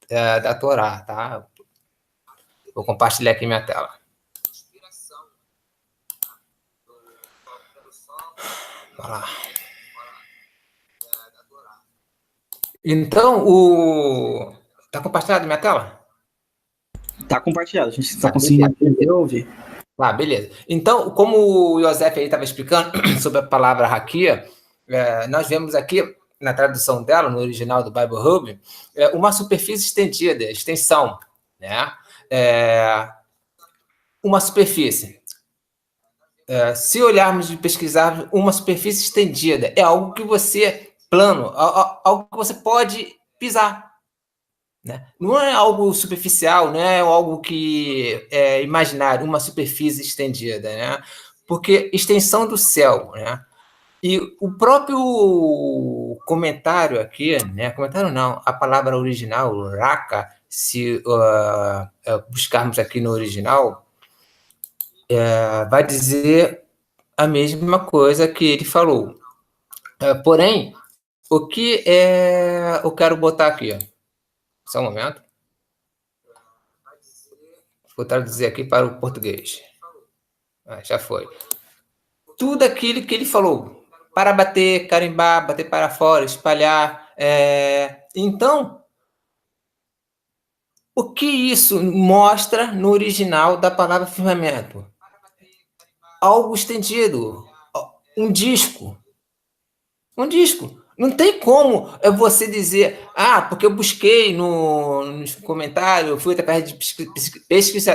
da Torá, tá? Vou compartilhar aqui minha tela. Vai lá. Então, tá compartilhado minha tela? Tá compartilhado, a gente está conseguindo entender ou ouvir. Ah, beleza. Então, como o Yosef aí estava explicando sobre a palavra raquia, nós vemos aqui, na tradução dela, no original do Bible Hub, uma superfície estendida, extensão, né? Uma superfície. Se olharmos e pesquisarmos uma superfície estendida, é algo que você, plano, algo que você pode pisar. Né? Não é algo superficial, não é algo que é imaginário, uma superfície estendida, né? Porque extensão do céu, né? E o próprio comentário aqui, né? Comentário não, a palavra original, raka, se buscarmos aqui no original, vai dizer a mesma coisa que ele falou. Porém, o que eu quero botar aqui? Só um momento. Vou traduzir aqui para o português. Já foi. Tudo aquilo que ele falou. Para bater, carimbar, bater para fora, espalhar. Então, o que isso mostra no original da palavra firmamento? Algo estendido. Um disco. Um disco. Não tem como você dizer, porque eu busquei nos comentários, fui através de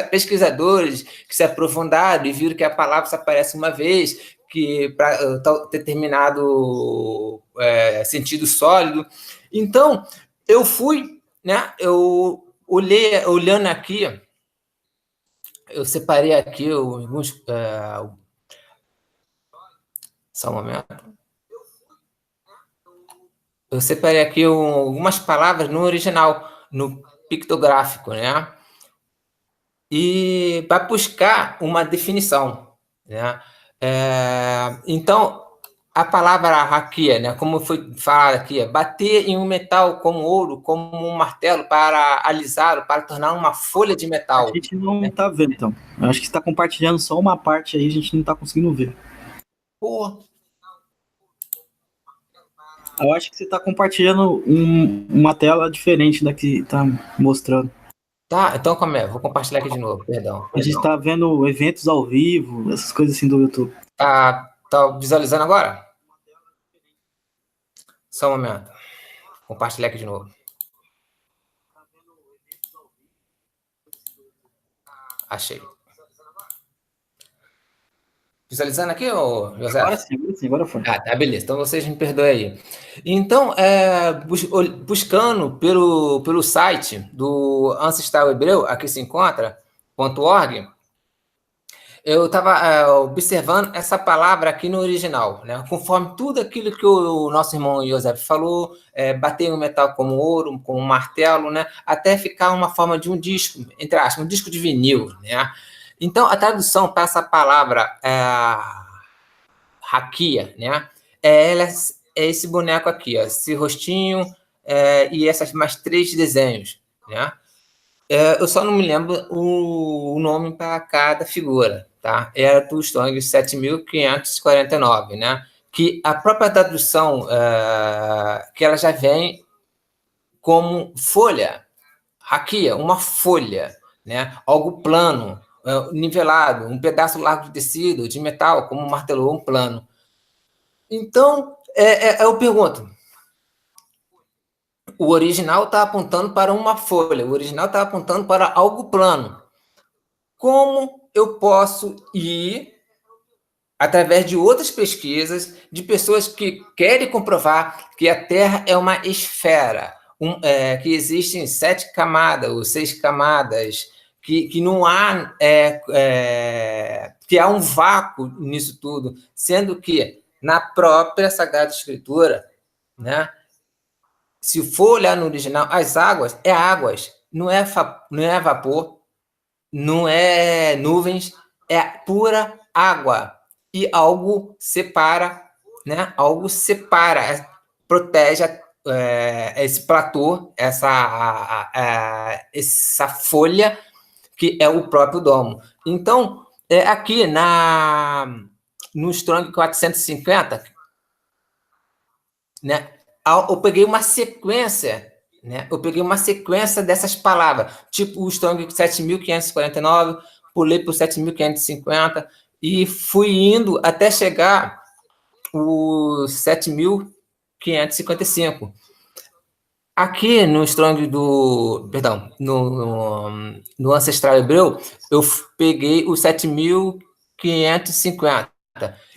pesquisadores que se aprofundaram e viram que a palavra só aparece uma vez, que para determinado sentido sólido. Então, eu fui, né? Eu olhando aqui, eu separei aqui alguns. Só um momento. Eu separei aqui algumas palavras no original, no pictográfico, né? E para buscar uma definição, né? Então, a palavra raquia, né? Como foi falado aqui, bater em um metal como ouro, como um martelo para alisá-lo, para tornar uma folha de metal. A gente não está vendo, então. Eu acho que você está compartilhando só uma parte aí, a gente não está conseguindo ver. Pô. Eu acho que você está compartilhando uma tela diferente da que está mostrando. Tá, então como é? Vou compartilhar aqui de novo, perdão. A gente está vendo eventos ao vivo, essas coisas assim do YouTube. Tá visualizando agora? Só um momento. Vou compartilhar aqui de novo. Achei. Visualizando aqui, José? Agora foi. Tá, beleza. Então vocês me perdoem aí. Então, buscando pelo site do Ancestral Hebreu, aqui se encontra, .org, eu estava observando essa palavra aqui no original, né? Conforme tudo aquilo que o nosso irmão José falou, bater o metal como ouro, como um martelo, né? Até ficar uma forma de um disco, entre aspas, um disco de vinil, né? Então, a tradução para essa palavra raquia, né? É esse boneco aqui, ó, esse rostinho e essas mais 3 desenhos, né? Eu só não me lembro o nome para cada figura, tá? Era do Strong 7.549, né? Que a própria tradução, que ela já vem como folha, raquia, uma folha, né? Algo plano, nivelado, um pedaço largo de tecido, de metal, como um martelo ou um plano. Então, eu pergunto, o original está apontando para uma folha, o original está apontando para algo plano. Como eu posso ir, através de outras pesquisas, de pessoas que querem comprovar que a Terra é uma esfera, que existem 7 camadas ou 6 camadas, que não há, que há um vácuo nisso tudo, sendo que na própria Sagrada Escritura, né? Se for olhar no original, as águas é águas, não é vapor, não é nuvens, é pura água. E algo separa, né? Algo separa. O protege esse platô, essa folha, que é o próprio domo. Então, aqui no Strong 450, né, eu peguei uma sequência, né? Eu peguei uma sequência dessas palavras, tipo o Strong 7.549, pulei para o 7.550 e fui indo até chegar o 7.555. Aqui no Strong no Ancestral Hebreu, eu peguei o 7.550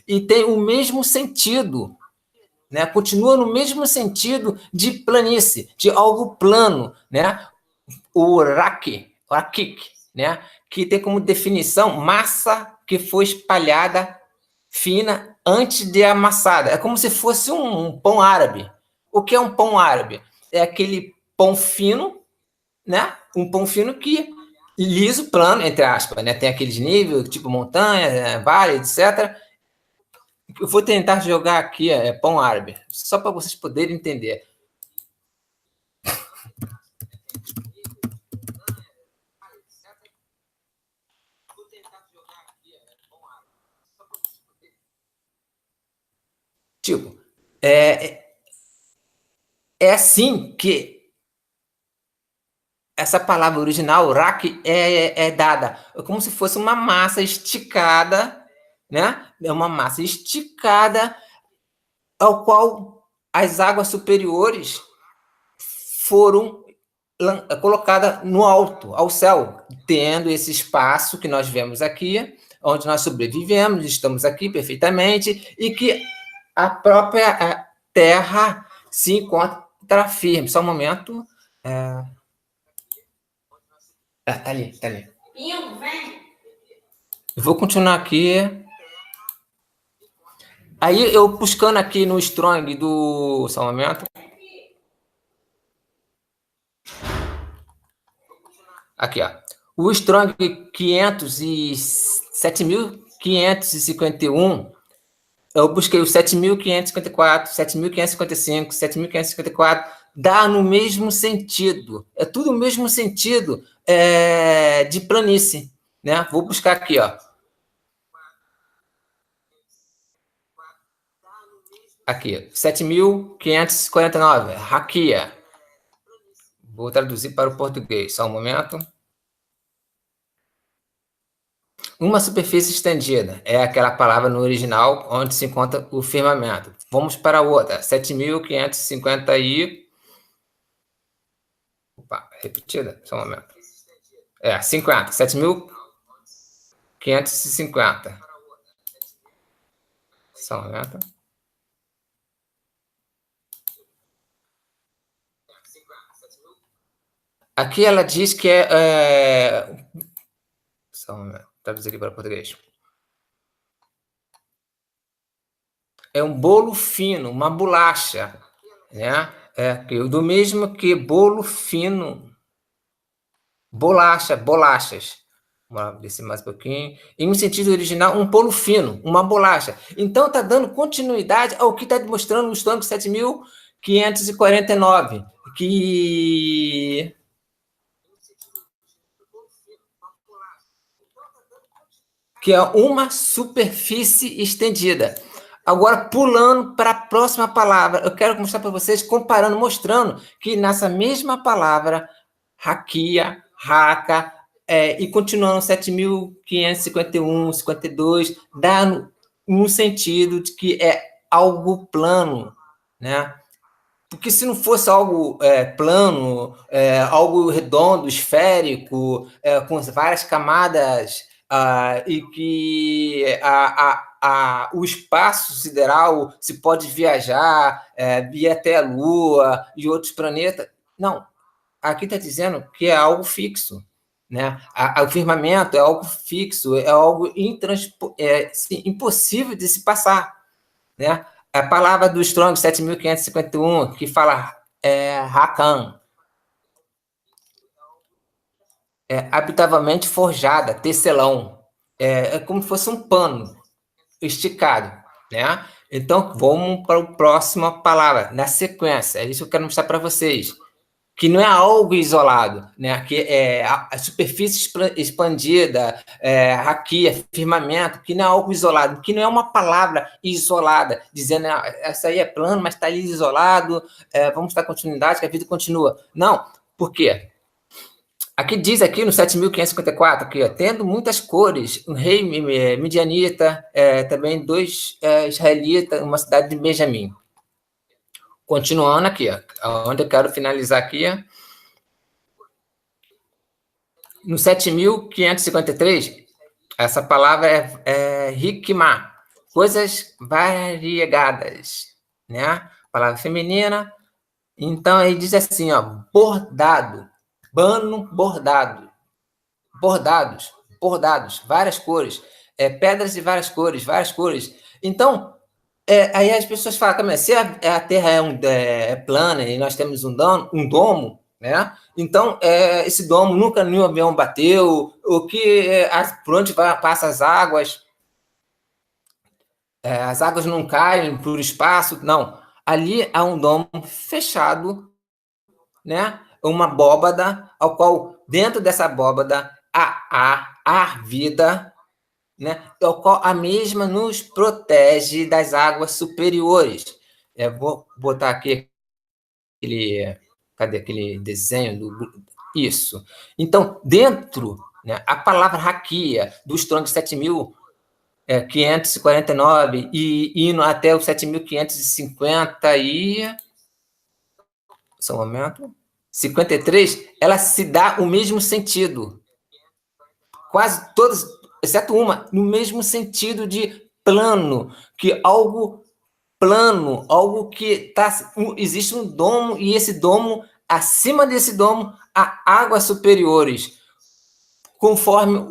e tem o mesmo sentido, né? Continua no mesmo sentido de planície, de algo plano, né? O rakik, né? Que tem como definição massa que foi espalhada fina antes de amassada. É como se fosse um pão árabe. O que é um pão árabe? É aquele pão fino, né? Um pão fino que liso, plano, entre aspas, né? Tem aqueles níveis, tipo montanha, vale, etc. Eu vou tentar jogar aqui pão árabe, só para vocês poderem entender. Tipo, é assim que essa palavra original, rak, é dada. É como se fosse uma massa esticada, né? É uma massa esticada ao qual as águas superiores foram colocadas no alto, ao céu, tendo esse espaço que nós vemos aqui, onde nós sobrevivemos, estamos aqui perfeitamente, e que a própria Terra se encontra firme. Só um momento. Tá ali, tá ali. Eu vou continuar aqui. Aí, eu buscando aqui no Strong do... Só um momento. Aqui, ó. O Strong 7.551, eu busquei o 7.554, 7.555, 7.554, dá no mesmo sentido. É tudo o mesmo sentido de planície, né? Vou buscar aqui, ó. Aqui, 7.549, Raquia. Vou traduzir para o português, só um momento. Uma superfície estendida é aquela palavra no original onde se encontra o firmamento. Vamos para a outra, 7.550 e... Opa, repetida, só um momento. 50, 7.550. Só um momento. Aqui ela diz que só um momento, traduzir aqui para português. É um bolo fino, uma bolacha, né? Do mesmo que bolo fino, bolachas. Vamos descer mais um pouquinho. Em um sentido original, um bolo fino, uma bolacha. Então, está dando continuidade ao que está demonstrando o Strong 7.549, que é uma superfície estendida. Agora, pulando para a próxima palavra, eu quero mostrar para vocês, comparando, mostrando que nessa mesma palavra, raquia, raca, e continuando 7.551, 52, dá um sentido de que é algo plano, né? Porque se não fosse algo plano, algo redondo, esférico, com várias camadas, e que o espaço sideral se pode viajar, ir até a Lua e outros planetas. Não, aqui está dizendo que é algo fixo, né? O firmamento é algo fixo, é algo impossível de se passar, né? A palavra do Strong 7.551, que fala Rakan, habitavelmente forjada, tecelão. É como se fosse um pano esticado, né? Então, vamos para a próxima palavra, na sequência. É isso que eu quero mostrar para vocês. Que não é algo isolado, né? Que é a superfície expandida, raquia, firmamento, que não é algo isolado, que não é uma palavra isolada, dizendo essa aí é plano, mas está ali isolado, vamos dar continuidade, que a vida continua. Não, por quê? Aqui diz aqui no 7.554, aqui, ó, tendo muitas cores, um rei midianita, também 2 israelitas, uma cidade de Benjamim. Continuando aqui, ó, onde eu quero finalizar aqui, ó, no 7.553, essa palavra é hikmah, coisas variegadas, né? Palavra feminina. Então, ele diz assim, ó, bordado, pano bordado, bordados, várias cores, pedras de várias cores. Então, aí as pessoas falam, se a Terra é plana e nós temos um domo, né? Então, esse domo nunca nenhum avião bateu, por onde passa as águas não caem para o espaço, não. Ali há um domo fechado, né? Uma abóbada, ao qual, dentro dessa abóbada, há vida, né? Ao qual a mesma nos protege das águas superiores. Vou botar aqui cadê aquele desenho isso? Então, dentro, né, a palavra raquia do Strong 7.549 e indo até o 7.550 só um momento, 53, ela se dá o mesmo sentido. Quase todas, exceto uma, no mesmo sentido de plano, que algo plano, algo que existe um domo, e esse domo, acima desse domo, há águas superiores. Conforme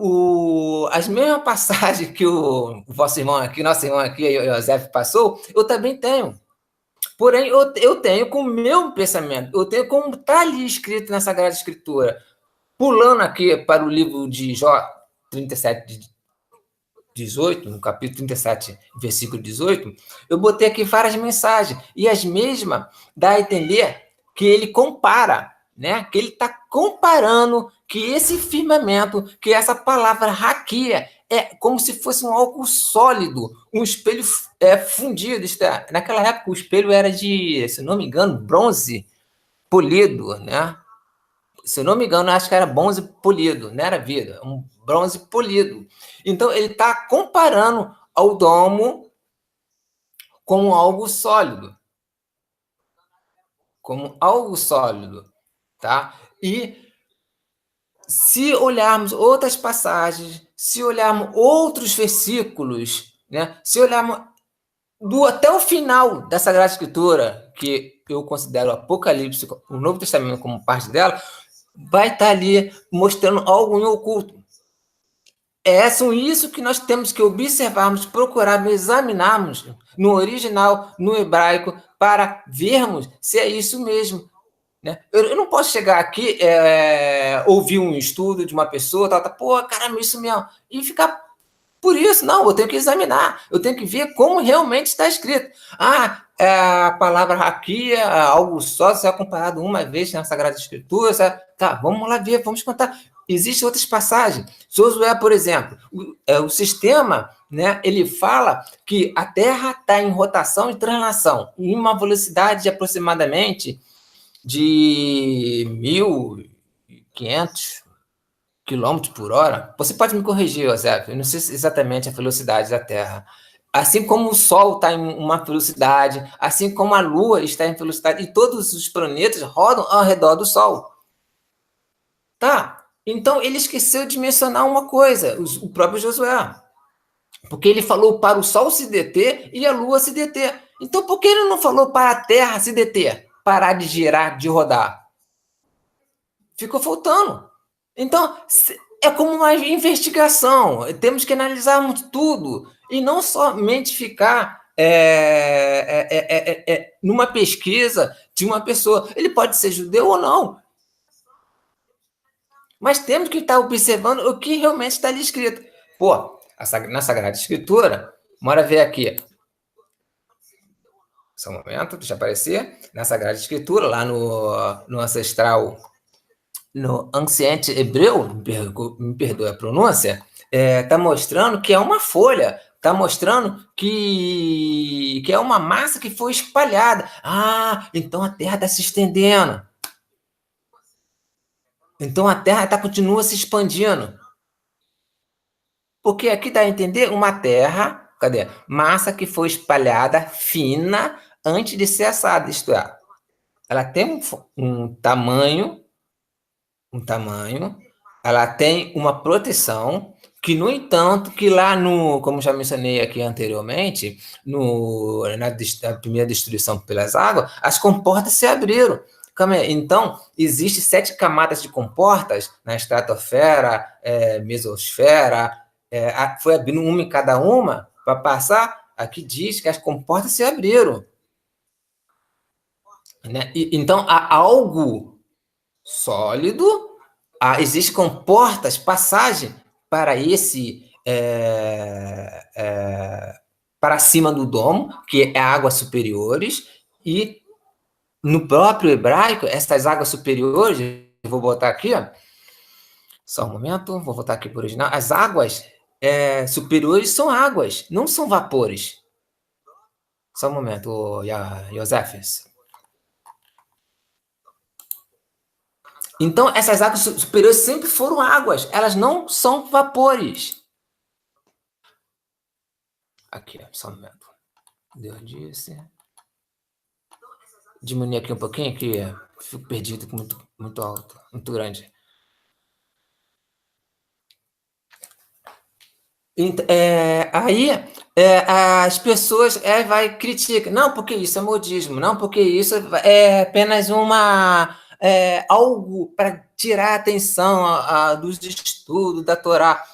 as mesmas passagens que o vosso irmão aqui, nosso irmão aqui, José, passou, eu também tenho. Porém, eu tenho com o meu pensamento, eu tenho como está ali escrito na Sagrada Escritura. Pulando aqui para o livro de Jó 37, 18, no capítulo 37, versículo 18, eu botei aqui várias mensagens, e as mesmas dá a entender que ele compara, né? Que ele está comparando que esse firmamento, que essa palavra raquia, é como se fosse um algo sólido, um espelho fundido. Naquela época, o espelho era de, se não me engano, bronze polido, né? Se eu não me engano, acho que era bronze polido, não era vidro, um bronze polido. Então, ele está comparando ao domo como algo sólido. Como algo sólido, tá? E se olharmos outras passagens, se olharmos outros versículos, né? Se olharmos até o final da Sagrada Escritura, que eu considero o Apocalipse, o Novo Testamento como parte dela, vai estar ali mostrando algo em oculto. São isso que nós temos que observarmos, procurarmos, examinarmos no original, no hebraico, para vermos se é isso mesmo. Né? Eu não posso chegar aqui, ouvir um estudo de uma pessoa, pô, caramba, isso mesmo, e ficar por isso. Não, eu tenho que examinar, eu tenho que ver como realmente está escrito. A palavra raquia, algo só, se é comparado uma vez na Sagrada Escritura, tá, vamos lá ver, vamos contar. Existem outras passagens. Josué, por exemplo, o sistema, né, ele fala que a Terra está em rotação e translação, em uma velocidade de aproximadamente de 1.500 quilômetros por hora. Você pode me corrigir, José, eu não sei exatamente a velocidade da Terra. Assim como o Sol está em uma velocidade, assim como a Lua está em velocidade, e todos os planetas rodam ao redor do Sol. Tá? Então, ele esqueceu de mencionar uma coisa, o próprio Josué. Porque ele falou para o Sol se deter e a Lua se deter. Então, por que ele não falou para a Terra se deter? Parar de girar, de rodar? Ficou faltando. Então, é como uma investigação. Temos que analisarmos tudo e não somente ficar numa pesquisa de uma pessoa. Ele pode ser judeu ou não. Mas temos que estar observando o que realmente está ali escrito. Pô, na Sagrada Escritura, bora ver aqui. Só um momento, deixa aparecer. Na Sagrada Escritura, lá no ancestral, no anciente hebreu, me perdoe a pronúncia, está mostrando que é uma folha, está mostrando que é uma massa que foi espalhada. Ah, então a Terra está se estendendo. Então a Terra continua se expandindo. Porque aqui dá a entender uma Terra, cadê? Massa que foi espalhada, fina, antes de ser assada. Isto é, ela tem um tamanho, ela tem uma proteção, que, no entanto, que lá no, como já mencionei aqui anteriormente, na primeira destruição pelas águas, as comportas se abriram. Então, existem 7 camadas de comportas na estratosfera, mesosfera, foi abrindo uma em cada uma para passar. Aqui diz que as comportas se abriram. Né? Então, há algo sólido, existe comportas, passagem para esse para cima do domo, que é águas superiores, e no próprio hebraico, essas águas superiores, eu vou botar aqui, ó, só um momento, vou voltar aqui para o original, as águas superiores são águas, não são vapores. Só um momento, Josefes. Então, essas águas superiores sempre foram águas, elas não são vapores. Aqui, só um momento. Deus disse. Diminuir aqui um pouquinho, que fico perdido, muito alto, muito grande. Aí as pessoas vai criticar, não, porque isso é modismo, não, porque isso é apenas algo para tirar a atenção dos estudos da Torá.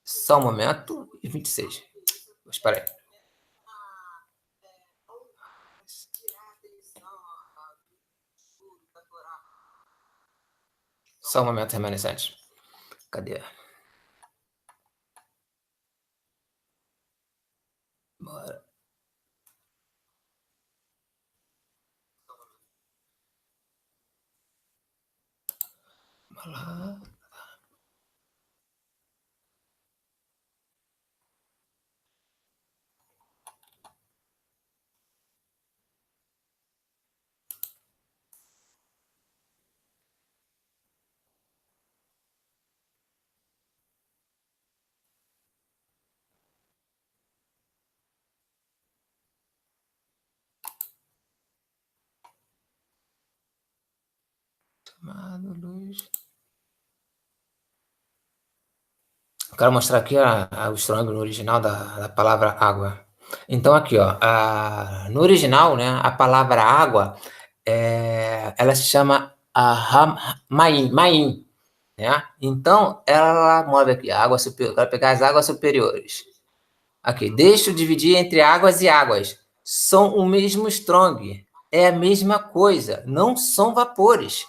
Só um momento, e 26. Espera aí. Só um momento remanescente. Cadê? Bora. Vamos lá. Chamado luz. Eu quero mostrar aqui o Strong no original da palavra água. Então, aqui, ó, no original, né, a palavra água, ela se chama Maim, né? Então, ela move aqui, água superior, vai pegar as águas superiores. Aqui, deixa eu dividir entre águas e águas. São o mesmo Strong, é a mesma coisa, não são vapores.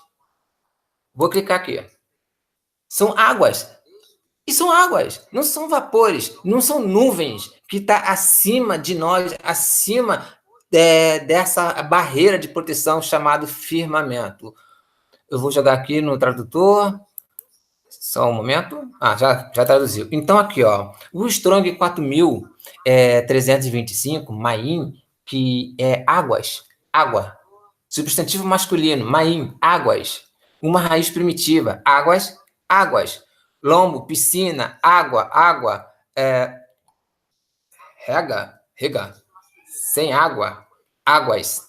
Vou clicar aqui. São águas. E são águas, não são vapores, não são nuvens que está acima de nós, acima dessa barreira de proteção chamado firmamento. Eu vou jogar aqui no tradutor. Só um momento. Já traduziu. Então, aqui, ó, o Strong 4325, Maim, que é águas, água. Substantivo masculino, Maim, águas. Uma raiz primitiva, águas, águas. Lombo, piscina, água, rega, sem água, águas.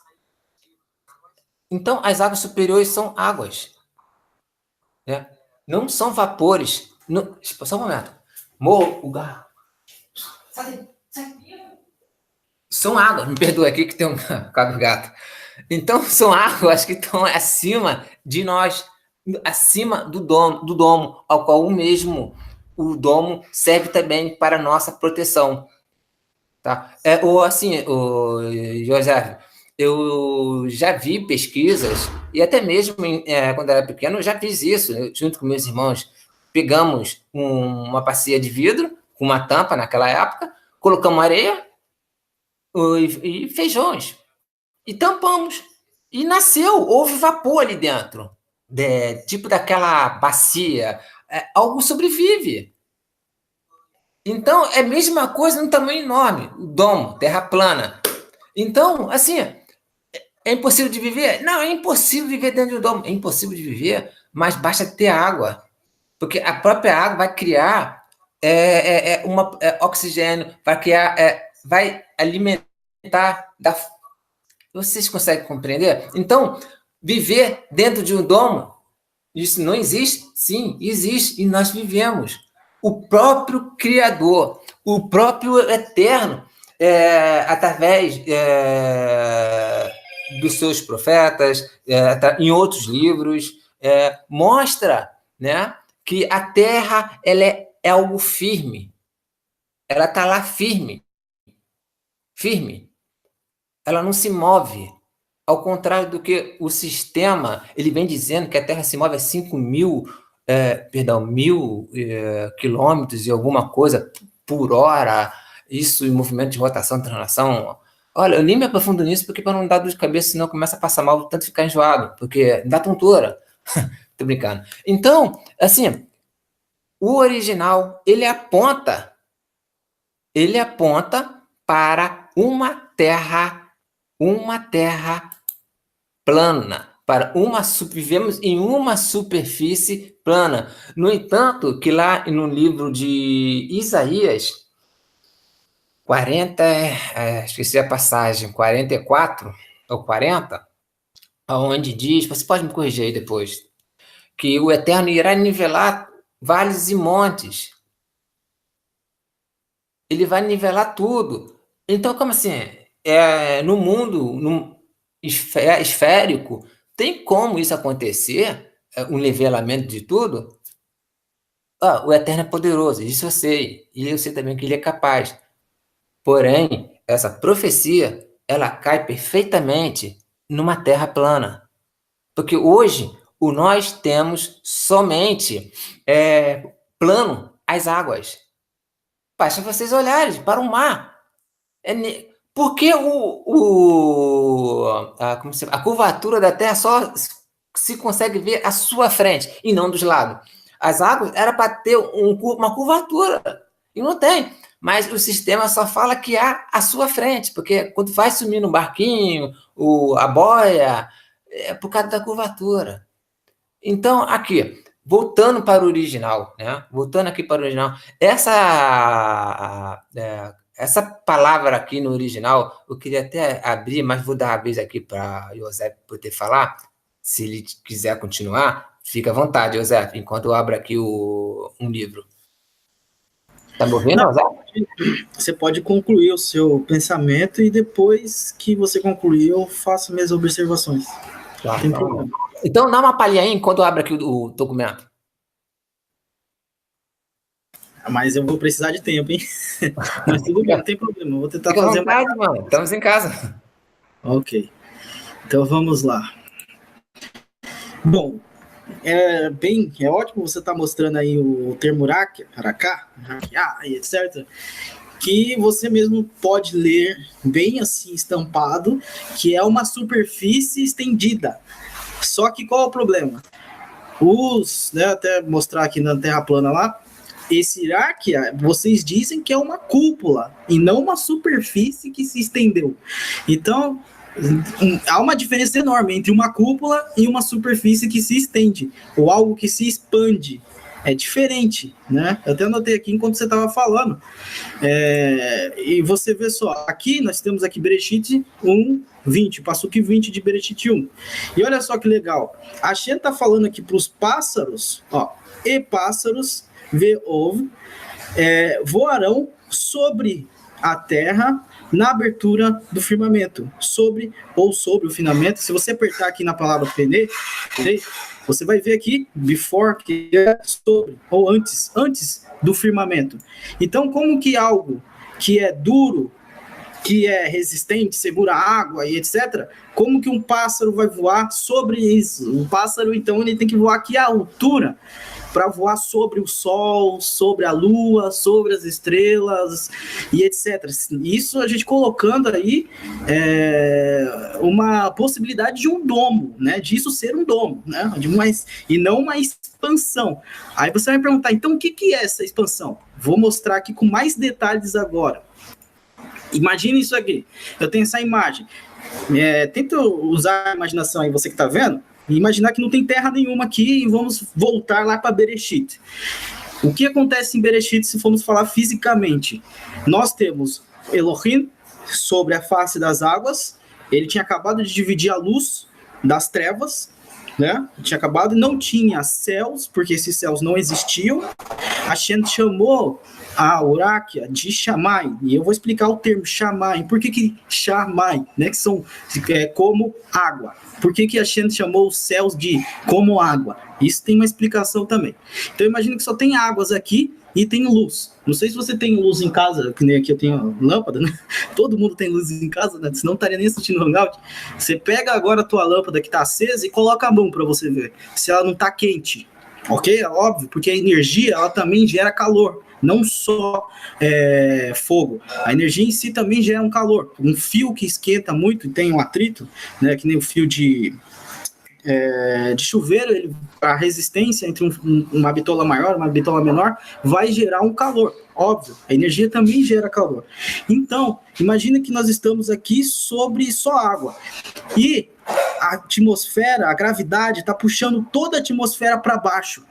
Então, as águas superiores são águas, né? Não são vapores. Não, só um momento. O garro. Sai. São águas, me perdoe aqui que tem um cabo gato. Então, são águas que estão acima de nós, acima do domo, ao qual o domo serve também para nossa proteção. Tá? Ou assim, José, eu já vi pesquisas, e até mesmo quando eu era pequeno, eu já fiz isso, junto com meus irmãos. Pegamos uma bacia de vidro, com uma tampa naquela época, colocamos areia, e feijões. E tampamos. E nasceu, houve vapor ali dentro. Tipo daquela bacia. Algo sobrevive. Então, é a mesma coisa num tamanho enorme. O domo, terra plana. Então, assim, é impossível de viver? Não, é impossível viver dentro de um domo. É impossível de viver, mas basta ter água. Porque a própria água vai criar oxigênio, vai criar, vai alimentar. Vocês conseguem compreender? Então, viver dentro de um domo, isso não existe? Sim, existe, e nós vivemos. O próprio Criador, o próprio Eterno, através dos seus profetas, em outros livros, mostra, né, que a terra ela é algo firme. Ela está lá firme. Firme. Ela não se move. Ao contrário do que o sistema, ele vem dizendo que a Terra se move a 1.000 quilômetros e alguma coisa por hora, isso em movimento de rotação, translação. Olha, eu nem me aprofundo nisso porque para não dar dor de cabeça, senão começa a passar mal, tanto ficar enjoado, porque dá tontura. Tô brincando. Então, assim, o original, ele aponta para uma terra plana, vivemos em uma superfície plana. No entanto, que lá no livro de Isaías 40, esqueci a passagem, 44 ou 40, onde diz, você pode me corrigir aí depois, que o Eterno irá nivelar vales e montes. Ele vai nivelar tudo. Então, como assim? No mundo esférico, tem como isso acontecer? Um nivelamento de tudo? O Eterno é poderoso, isso eu sei. E eu sei também que ele é capaz. Porém, essa profecia, ela cai perfeitamente numa terra plana. Porque hoje, nós temos somente plano as águas. Basta vocês olharem para o mar. Por que a curvatura da Terra só se consegue ver à sua frente e não dos lados? As águas era para ter uma curvatura, e não tem. Mas o sistema só fala que há à sua frente, porque quando vai sumir no barquinho, a boia, é por causa da curvatura. Então, aqui, voltando para o original, né? Voltando aqui para o original, essa palavra aqui no original, eu queria até abrir, mas vou dar a vez aqui para o José poder falar. Se ele quiser continuar, fica à vontade, José, enquanto eu abro aqui um livro. Está me ouvindo, José? Você pode concluir o seu pensamento e depois que você concluir, eu faço minhas observações. Tá, tem problema. Então, dá uma palhinha aí enquanto eu abro aqui o documento. Mas eu vou precisar de tempo, hein? Mas tudo bem, não tem problema. Eu vou tentar Fica fazer vontade, mano. Estamos em casa. Ok. Então vamos lá. Bom, é ótimo você estar mostrando aí o termo haraká, etc. Que você mesmo pode ler bem assim estampado, que é uma superfície estendida. Só que qual é o problema? Até mostrar aqui na Terra plana lá, esse Iraquia, vocês dizem que é uma cúpula e não uma superfície que se estendeu. Então, há uma diferença enorme entre uma cúpula e uma superfície que se estende, ou algo que se expande. É diferente, né? Eu até anotei aqui enquanto você estava falando. E você vê só, aqui nós temos aqui Bereshit 1:20, Passuque 20 de Bereshit 1. E olha só que legal. A Shem está falando aqui para os pássaros, e pássaros, voarão sobre a terra na abertura do firmamento, sobre o firmamento. Se você apertar aqui na palavra pene, você vai ver aqui before, que é sobre, ou antes do firmamento. Então, como que algo que é duro, que é resistente, segura água e etc., como que um pássaro vai voar sobre isso? O pássaro, então, ele tem que voar aqui à altura para voar sobre o Sol, sobre a Lua, sobre as estrelas e etc. Isso a gente colocando aí uma possibilidade de um domo, né? Disso ser um domo, né? E não uma expansão. Aí você vai perguntar, então o que é essa expansão? Vou mostrar aqui com mais detalhes agora. Imagine isso aqui. Eu tenho essa imagem. Tenta usar a imaginação aí, você que está vendo, e imaginar que não tem terra nenhuma aqui e vamos voltar lá para Bereshit. O que acontece em Bereshit se formos falar fisicamente? Nós temos Elohim sobre a face das águas, ele tinha acabado de dividir a luz das trevas, né? Tinha acabado, não tinha céus, porque esses céus não existiam. Hashem chamou a Oráquia de Shammai, e eu vou explicar o termo Shammai. Por que Shammai, né? Que são como água. Por que Hashem chamou os céus de como água? Isso tem uma explicação também. Então imagina que só tem águas aqui e tem luz. Não sei se você tem luz em casa, que nem aqui eu tenho lâmpada, né? Todo mundo tem luz em casa, né? Senão não estaria nem assistindo o Hangout. Você pega agora a tua lâmpada que está acesa e coloca a mão para você ver se ela não está quente. Ok? É óbvio, porque a energia ela também gera calor. Não só fogo. A energia em si também gera um calor. Um fio que esquenta muito e tem um atrito, né? Que nem o fio de chuveiro, a resistência entre uma bitola maior e uma bitola menor vai gerar um calor, óbvio, a energia também gera calor. Então, imagina que nós estamos aqui sobre só água, e a atmosfera, a gravidade está puxando toda a atmosfera para baixo,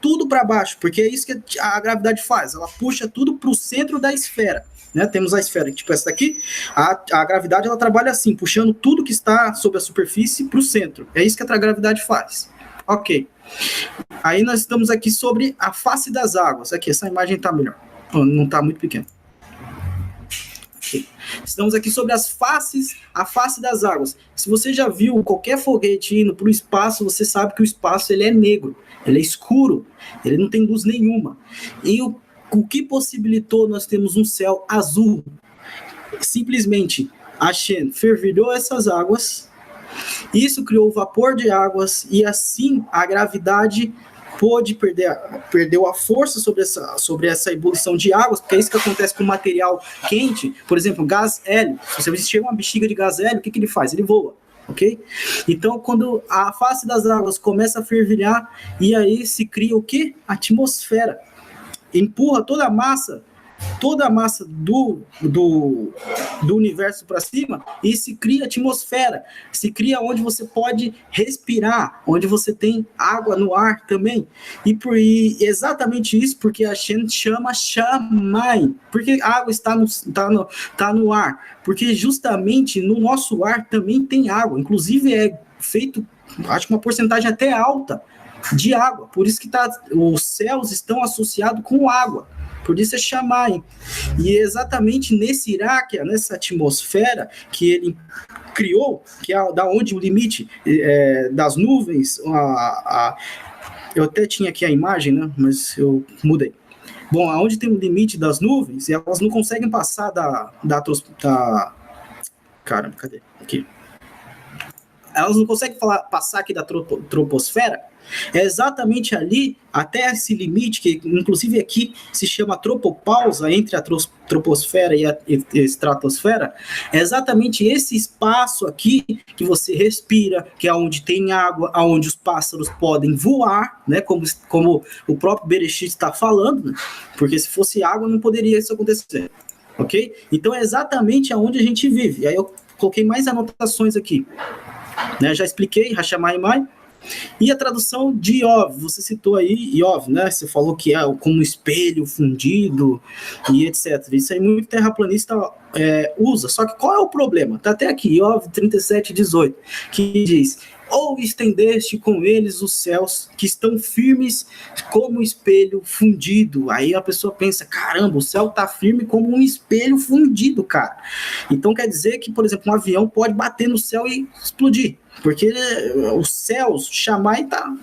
tudo para baixo, porque é isso que a gravidade faz, ela puxa tudo para o centro da esfera. Né, temos a esfera, tipo essa daqui, a gravidade ela trabalha assim, puxando tudo que está sobre a superfície para o centro. É isso que a gravidade faz. Ok. Aí nós estamos aqui sobre a face das águas. Aqui, essa imagem está melhor. Não está muito pequena. Okay. Estamos aqui sobre a face das águas. Se você já viu qualquer foguete indo para o espaço, você sabe que o espaço ele é negro, ele é escuro, ele não tem luz nenhuma. E o que possibilitou nós termos um céu azul? Simplesmente Hashem fervilhou essas águas, isso criou o vapor de águas, e assim a gravidade perdeu a força sobre essa ebulição de águas, porque é isso que acontece com material quente. Por exemplo, gás hélio. Se você chega uma bexiga de gás hélio, o que ele faz? Ele voa. Ok? Então, quando a face das águas começa a fervilhar, e aí se cria o quê? Atmosfera. Empurra toda a massa do universo para cima e se cria atmosfera, se cria onde você pode respirar, onde você tem água no ar também. E exatamente isso porque a Hashem chama Shammai, porque a água está no ar, porque justamente no nosso ar também tem água, inclusive é feito, acho que uma porcentagem até alta de água, por isso que os céus estão associados com água, por isso é Shammai. E é exatamente nesse Iraque, nessa atmosfera que ele criou, que é da onde o limite das nuvens, eu até tinha aqui a imagem, né, mas eu mudei. Bom, aonde tem o limite das nuvens, elas não conseguem passar caramba, cadê? Aqui. Elas não conseguem passar aqui da troposfera. É exatamente ali, até esse limite, que inclusive aqui se chama tropopausa entre a troposfera e a estratosfera, é exatamente esse espaço aqui que você respira, que é onde tem água, onde os pássaros podem voar, né, como o próprio Bereshit está falando, né, porque se fosse água não poderia isso acontecer, ok? Então é exatamente aonde a gente vive. Aí eu coloquei mais anotações aqui, né, já expliquei, Hashamai Mai. E a tradução de Iov, você citou aí Iov, né? Você falou que é como espelho fundido e etc. Isso aí muito terraplanista usa. Só que qual é o problema? Tá até aqui, Iov 37:18, que diz: ou estendeste com eles os céus que estão firmes como espelho fundido. Aí a pessoa pensa, caramba, o céu tá firme como um espelho fundido, cara. Então quer dizer que, por exemplo, um avião pode bater no céu e explodir, porque os céus, Shammai tá...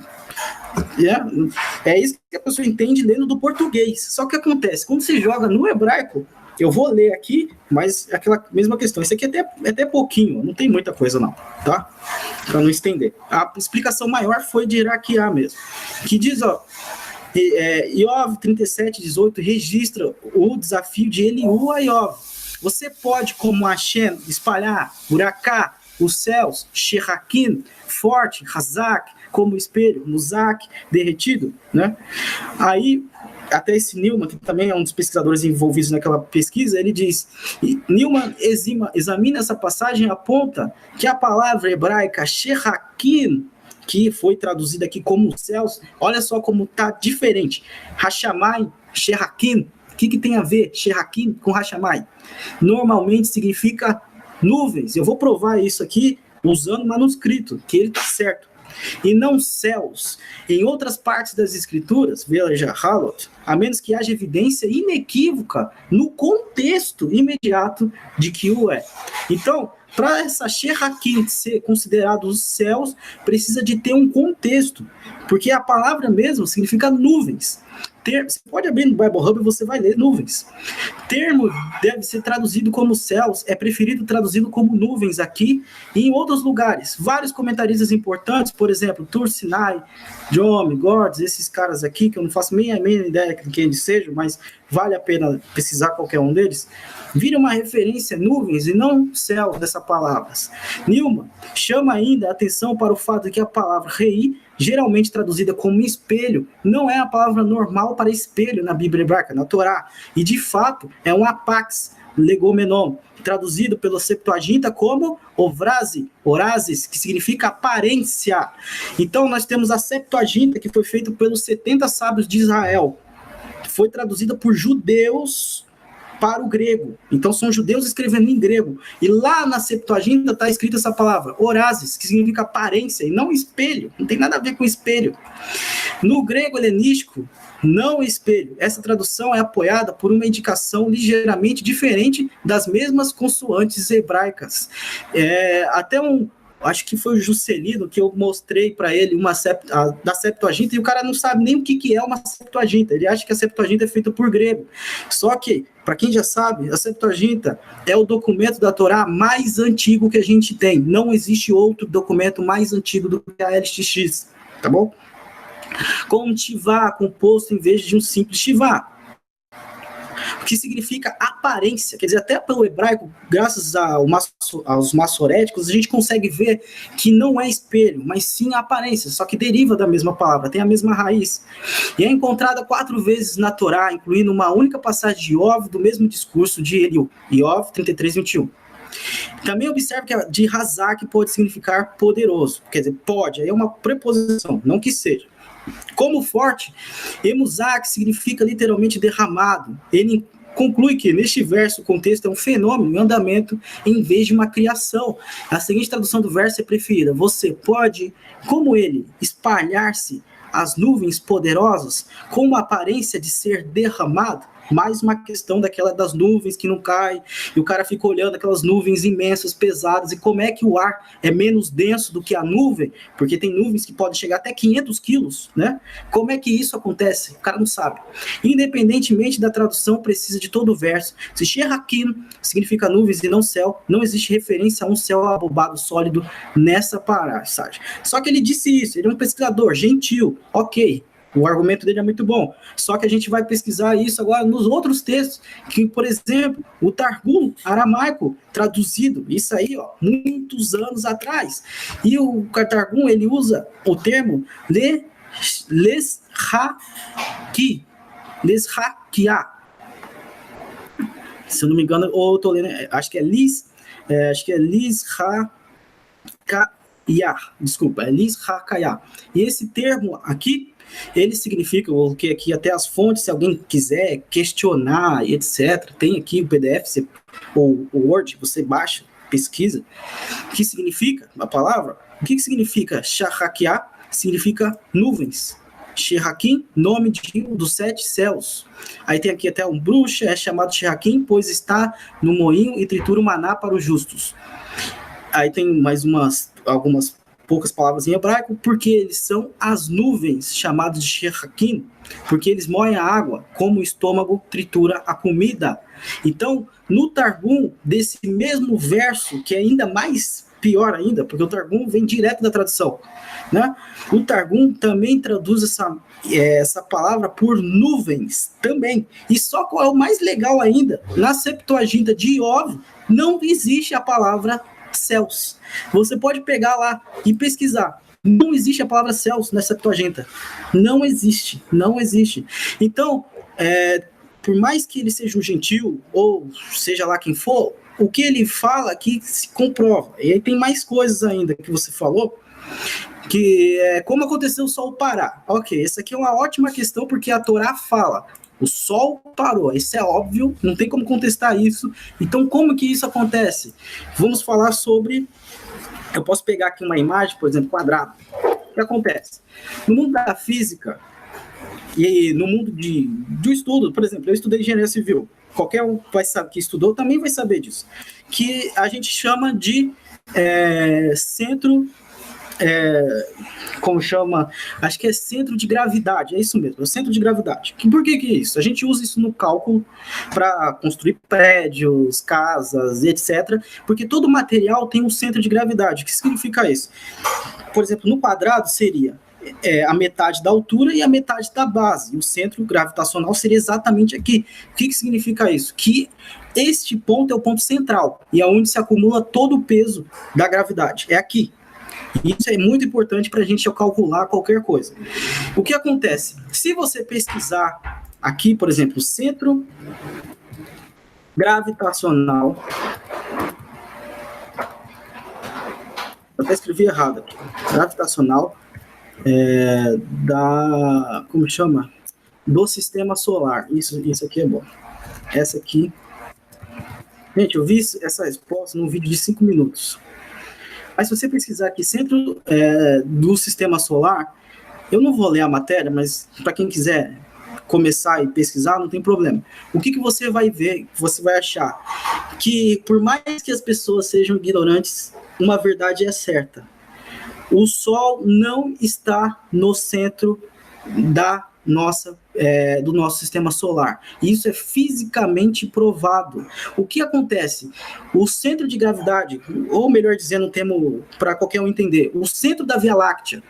É isso que a pessoa entende lendo do português. Só que acontece, quando você joga no hebraico, eu vou ler aqui, mas é aquela mesma questão. Isso aqui é até pouquinho, não tem muita coisa não, tá? Para não estender. A explicação maior foi de Iraquiá mesmo, que diz, ó, Iov 37:18 registra o desafio de Eliú a Iov. Você pode, como Hashem, espalhar, buracar os céus, Sherakim, forte, Hazak, como espelho, Muzak, derretido, né? Aí, até esse Newman, que também é um dos pesquisadores envolvidos naquela pesquisa, ele diz, Newman examina essa passagem e aponta que a palavra hebraica Sherakim, que foi traduzida aqui como céus, olha só como está diferente. Hashamai, Sherakim, o que tem a ver Sherakim com Hashamai? Normalmente significa nuvens. Eu vou provar isso aqui usando o manuscrito, que ele está certo. E não céus. Em outras partes das escrituras, veja Halot, a menos que haja evidência inequívoca no contexto imediato de que o é. Então, para essa Sherakim ser considerado os céus, precisa de ter um contexto, porque a palavra mesmo significa nuvens. Você pode abrir no Bible Hub e você vai ler nuvens. Termo deve ser traduzido como céus, é preferido traduzido como nuvens aqui e em outros lugares. Vários comentaristas importantes, por exemplo, Tur Sinai, John, Gordes, esses caras aqui, que eu não faço nem a mínima ideia de quem eles sejam, mas vale a pena pesquisar qualquer um deles, viram uma referência nuvens e não céus dessas palavras. Newman chama ainda a atenção para o fato de que a palavra rei, geralmente traduzida como espelho, não é a palavra normal para espelho na Bíblia hebraica, na Torá, e de fato é um apax legomenon, traduzido pela Septuaginta como orazes, que significa aparência. Então nós temos a Septuaginta, que foi feita pelos 70 sábios de Israel, foi traduzida por judeus para o grego. Então são judeus escrevendo em grego. E lá na Septuaginta está escrita essa palavra, orazes, que significa aparência e não espelho. Não tem nada a ver com espelho. No grego helenístico, não espelho. Essa tradução é apoiada por uma indicação ligeiramente diferente das mesmas consoantes hebraicas. Acho que foi o Juscelino que eu mostrei para ele da Septuaginta, e o cara não sabe nem o que é uma Septuaginta. Ele acha que a Septuaginta é feita por grego. Só que, para quem já sabe, a Septuaginta é o documento da Torá mais antigo que a gente tem. Não existe outro documento mais antigo do que a LXX, tá bom? Com um tivá composto em vez de um simples tivá, o que significa aparência. Quer dizer, até pelo hebraico, graças aos maçoréticos, a gente consegue ver que não é espelho, mas sim aparência, só que deriva da mesma palavra, tem a mesma raiz. E é encontrada 4 vezes na Torá, incluindo uma única passagem de Iov, do mesmo discurso de Eliú, Iov 33:21. Também observe que a de Hazak pode significar poderoso, quer dizer, pode, aí é uma preposição, não que seja. Como forte, Emuzak significa literalmente derramado. Ele conclui que neste verso o contexto é um fenômeno em andamento em vez de uma criação. A seguinte tradução do verso é preferida: você pode, como ele, espalhar-se as nuvens poderosas com uma aparência de ser derramado. Mais uma questão daquela das nuvens que não cai, e o cara fica olhando aquelas nuvens imensas, pesadas, e como é que o ar é menos denso do que a nuvem, porque tem nuvens que podem chegar até 500 quilos, né? Como é que isso acontece? O cara não sabe. Independentemente da tradução, precisa de todo o verso. Se Sherakim significa nuvens e não céu, não existe referência a um céu abobado sólido nessa passagem. Só que ele disse isso, ele é um pesquisador gentil, ok. O argumento dele é muito bom. Só que a gente vai pesquisar isso agora nos outros textos, que, por exemplo, o Targum aramaico, traduzido, isso aí, ó, muitos anos atrás. E o Targum, ele usa o termo leshakia. Se eu não me engano, ou eu tô lendo, acho que é lishakaya. Desculpa, é lishakaya. E esse termo aqui, ele significa, o que aqui até as fontes, se alguém quiser questionar, etc., tem aqui o PDF, ou o Word, você baixa, pesquisa, o que significa a palavra? O que significa Shahakia? Significa nuvens. Sherakim, nome de um dos 7 céus. Aí tem aqui até um bruxo, é chamado Sherakim, pois está no moinho e tritura o maná para os justos. Aí tem mais algumas poucas palavras em hebraico, porque eles são as nuvens, chamadas de Sherakim, porque eles moem a água, como o estômago tritura a comida. Então, no Targum, desse mesmo verso, que é ainda mais pior ainda, porque o Targum vem direto da tradução, né? O Targum também traduz essa palavra por nuvens também. E só qual é o mais legal ainda, na Septuaginta de Iov, não existe a palavra céus. Você pode pegar lá e pesquisar. Não existe a palavra céus na Septuaginta. Não existe. Então, por mais que ele seja um gentil, ou seja lá quem for, o que ele fala aqui se comprova. E aí tem mais coisas ainda que você falou, que é como aconteceu o sol parar. Ok, essa aqui é uma ótima questão, porque a Torá fala, o sol parou, isso é óbvio, não tem como contestar isso. Então, como que isso acontece? Vamos falar sobre... Eu posso pegar aqui uma imagem, por exemplo, quadrado. O que acontece? No mundo da física e no mundo do estudo, por exemplo, eu estudei engenharia civil. Qualquer um que estudou também vai saber disso. Que a gente chama de centro... como chama? Acho que é centro de gravidade, é isso mesmo, é o centro de gravidade. Por que é isso? A gente usa isso no cálculo para construir prédios, casas, etc. Porque todo material tem um centro de gravidade. O que significa isso? Por exemplo, no quadrado seria a metade da altura e a metade da base. O centro gravitacional seria exatamente aqui. O que significa isso? Que este ponto é o ponto central e é onde se acumula todo o peso da gravidade. É aqui. Isso é muito importante para a gente calcular qualquer coisa. O que acontece? Se você pesquisar aqui, por exemplo, centro gravitacional... Eu até escrevi errado aqui. Gravitacional como chama? Do sistema solar. Isso aqui é bom. Essa aqui... Gente, eu vi essa resposta num vídeo de 5 minutos. Mas se você pesquisar aqui, centro do sistema solar, eu não vou ler a matéria, mas para quem quiser começar e pesquisar, não tem problema. O que você vai ver, você vai achar? Que por mais que as pessoas sejam ignorantes, uma verdade é certa. O Sol não está no centro do nosso sistema solar. Isso é fisicamente provado. O que acontece? O centro de gravidade, ou melhor dizendo, um termo para qualquer um entender, o centro da Via Láctea,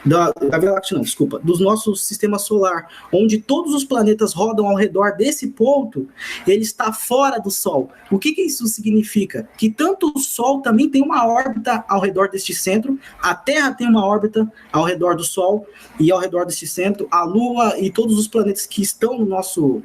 do nosso sistema solar, onde todos os planetas rodam ao redor desse ponto, ele está fora do Sol. O que isso significa? Que tanto o Sol também tem uma órbita ao redor deste centro, a Terra tem uma órbita ao redor do Sol e ao redor deste centro, a Lua e todos os planetas que estão no nosso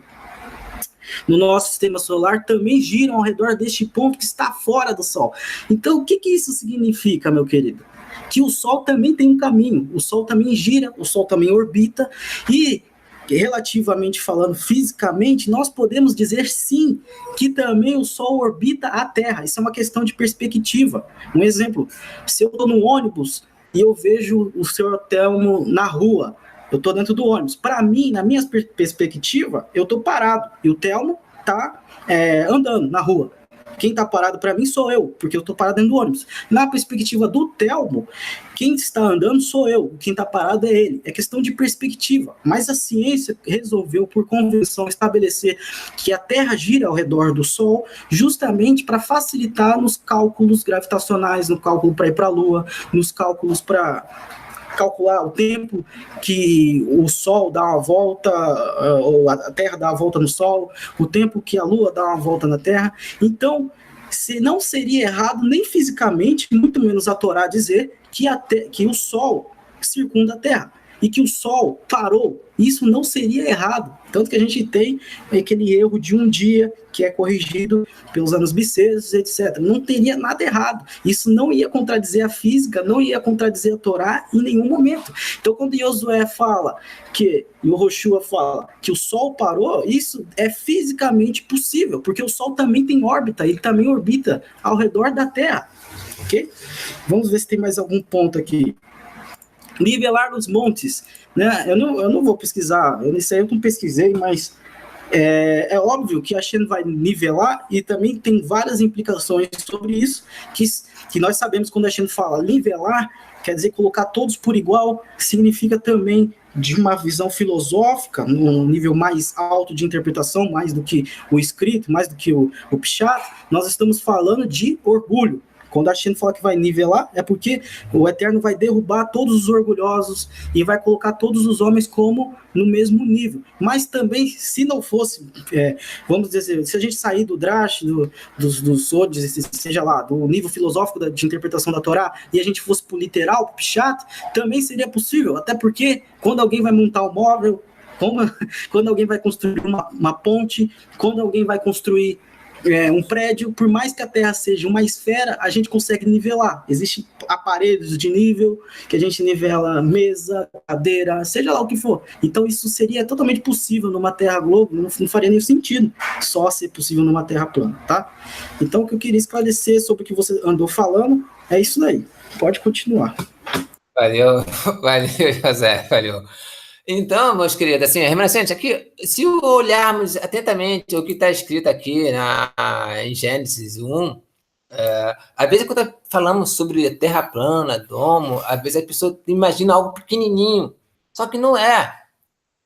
sistema solar também giram ao redor deste ponto que está fora do Sol. Então, o que isso significa, meu querido? Que o Sol também tem um caminho, o Sol também gira, o Sol também orbita, e relativamente falando fisicamente, nós podemos dizer sim, que também o Sol orbita a Terra. Isso é uma questão de perspectiva. Um exemplo, se eu estou no ônibus e eu vejo o Sr. Telmo na rua, eu estou dentro do ônibus. Para mim, na minha perspectiva, eu estou parado, e o Telmo está andando na rua. Quem está parado para mim sou eu, porque eu estou parado dentro do ônibus. Na perspectiva do Telmo, quem está andando sou eu, quem está parado é ele. É questão de perspectiva. Mas a ciência resolveu, por convenção, estabelecer que a Terra gira ao redor do Sol, justamente para facilitar nos cálculos gravitacionais, no cálculo para ir para a Lua, nos cálculos para calcular o tempo que o Sol dá uma volta, ou a Terra dá uma volta no Sol, o tempo que a Lua dá uma volta na Terra. Então, não seria errado, nem fisicamente, muito menos a Torá dizer que o Sol circunda a Terra e que o Sol parou. Isso não seria errado. Tanto que a gente tem aquele erro de um dia que é corrigido pelos anos bissextos, etc. Não teria nada errado. Isso não ia contradizer a física, não ia contradizer a Torá em nenhum momento. Então, quando Josué fala e o Roshua fala que o Sol parou, isso é fisicamente possível, porque o Sol também tem órbita, ele também orbita ao redor da Terra. Ok? Vamos ver se tem mais algum ponto aqui. Nivelar os montes, né? Eu não vou pesquisar, isso aí eu não pesquisei, mas é óbvio que a Shem vai nivelar, e também tem várias implicações sobre isso, que nós sabemos. Quando a Shem fala nivelar, quer dizer colocar todos por igual, significa também de uma visão filosófica, num nível mais alto de interpretação, mais do que o escrito, mais do que o Pshat, nós estamos falando de orgulho. Quando a China fala que vai nivelar, é porque o Eterno vai derrubar todos os orgulhosos e vai colocar todos os homens como no mesmo nível. Mas também, se não fosse, vamos dizer, se a gente sair do Drash, dos Sodes, seja lá, do nível filosófico de interpretação da Torá, e a gente fosse pro literal, pro Pshat, também seria possível, até porque quando alguém vai montar um móvel, quando alguém vai construir uma ponte, quando alguém vai construir um prédio, por mais que a Terra seja uma esfera, a gente consegue nivelar. Existem aparelhos de nível que a gente nivela mesa, cadeira, seja lá o que for. Então isso seria totalmente possível numa Terra globo, não faria nenhum sentido só ser possível numa Terra plana, tá? Então o que eu queria esclarecer sobre o que você andou falando é isso daí. Pode continuar. Valeu, José, valeu. Então, meus queridos, assim, remanescente, aqui, se olharmos atentamente o que está escrito aqui em Gênesis 1, às vezes quando falamos sobre terra plana, domo, às vezes a pessoa imagina algo pequenininho, só que não é.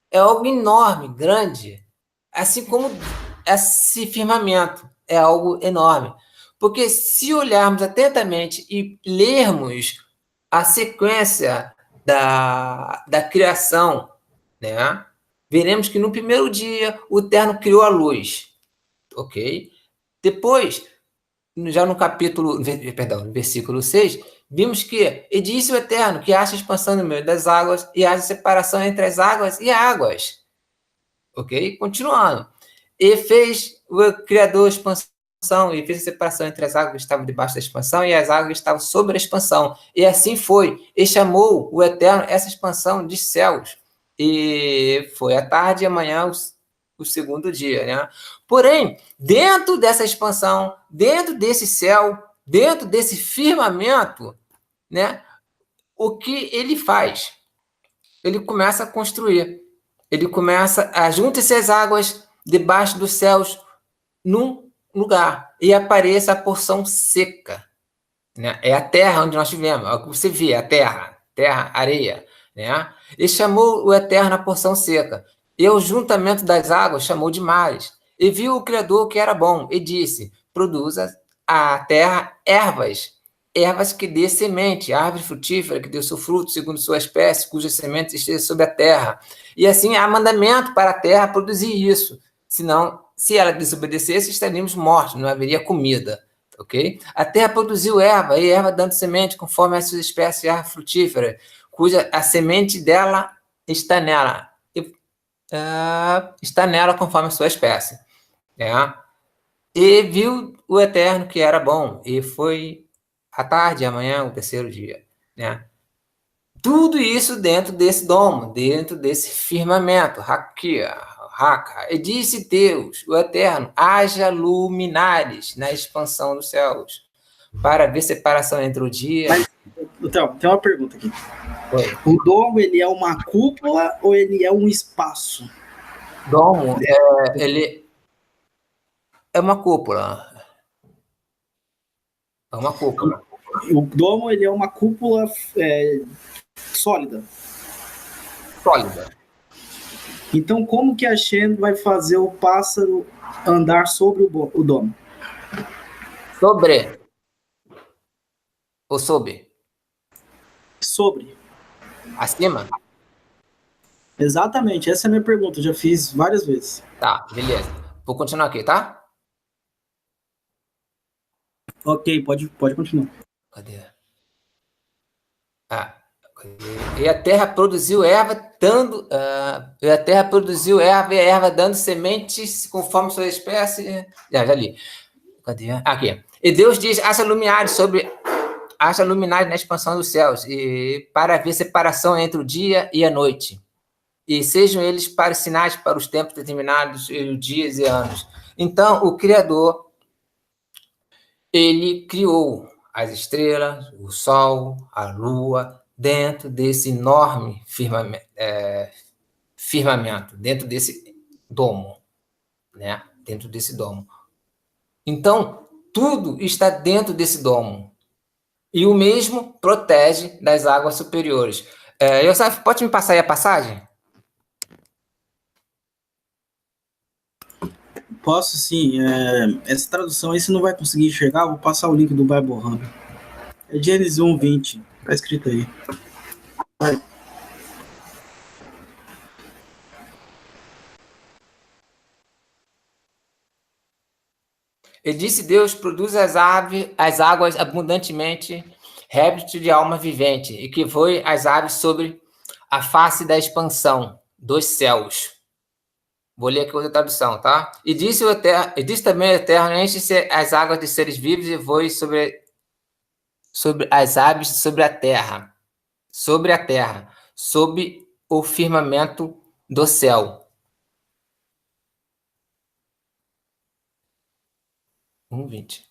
É algo enorme, grande, assim como esse firmamento é algo enorme. Porque se olharmos atentamente e lermos a sequência da criação, né? Veremos que no primeiro dia o Eterno criou a luz, ok? Depois, já no versículo 6, vimos que e disse o Eterno que haja expansão no meio das águas e haja separação entre as águas e águas, ok? Continuando. E fez o Criador a expansão e fez a separação entre as águas que estavam debaixo da expansão e as águas que estavam sobre a expansão. E assim foi. E chamou o Eterno essa expansão de céus. E foi à tarde e amanhã o segundo dia, né? Porém, dentro dessa expansão, dentro desse céu, dentro desse firmamento, né? O que ele faz? Ele começa a construir. Ele começa a juntar-se as águas debaixo dos céus num lugar e apareça a porção seca, né? É a terra onde nós vivemos, é o que você vê, a terra, areia, né? E chamou o Eterno a porção seca. E o juntamento das águas chamou de mares. E viu o Criador que era bom e disse: produza a terra ervas que dê semente, árvore frutífera que dê seu fruto segundo sua espécie, cuja semente esteja sobre a terra. E assim há mandamento para a terra produzir isso. Senão, se ela desobedecesse, estaríamos mortos, não haveria comida. Okay? A terra produziu erva, e erva dando semente conforme a sua espécie de árvore frutífera, cuja a semente dela está nela. Está nela conforme a sua espécie. Né? E viu o Eterno que era bom, e foi à tarde, amanhã, o terceiro dia. Né? Tudo isso dentro desse domo, dentro desse firmamento, Haka. E disse Deus, o Eterno, haja luminares na expansão dos céus, para ver separação entre o dia... Mas, então, tem uma pergunta aqui. Oi. O domo, ele é uma cúpula ou ele é um espaço? Domo, ele é uma cúpula. É uma cúpula. O domo, ele é uma cúpula sólida. Sólida. Então, como que a Shen vai fazer o pássaro andar sobre o domo? Sobre. Ou sob? Sobre. Acima? Exatamente, essa é a minha pergunta. Eu já fiz várias vezes. Tá, beleza. Vou continuar aqui, tá? Ok, pode continuar. Cadê? E a terra produziu erva, e a erva dando sementes conforme sua espécie. Já li. Cadê? Aqui. E Deus diz: haja luminares na expansão dos céus, e para haver separação entre o dia e a noite. E sejam eles para sinais para os tempos determinados, e dias e anos. Então, o Criador, ele criou as estrelas, o sol, a lua, dentro desse enorme firmamento, dentro desse domo, né? Dentro desse domo. Então, tudo está dentro desse domo. E o mesmo protege das águas superiores. Yosef, pode me passar aí a passagem? Posso sim. Essa tradução aí você não vai conseguir enxergar. Vou passar o link do Bible Hub. É Gênesis 1:20. Tá escrito aí. Vai. E disse Deus, produz as águas abundantemente, réptil de alma vivente, e que voe as aves sobre a face da expansão dos céus. Vou ler aqui outra tradução, tá? E disse também o Eterno, enche-se as águas de seres vivos e voe sobre as aves sobre a terra, sob o firmamento do céu. 1:20.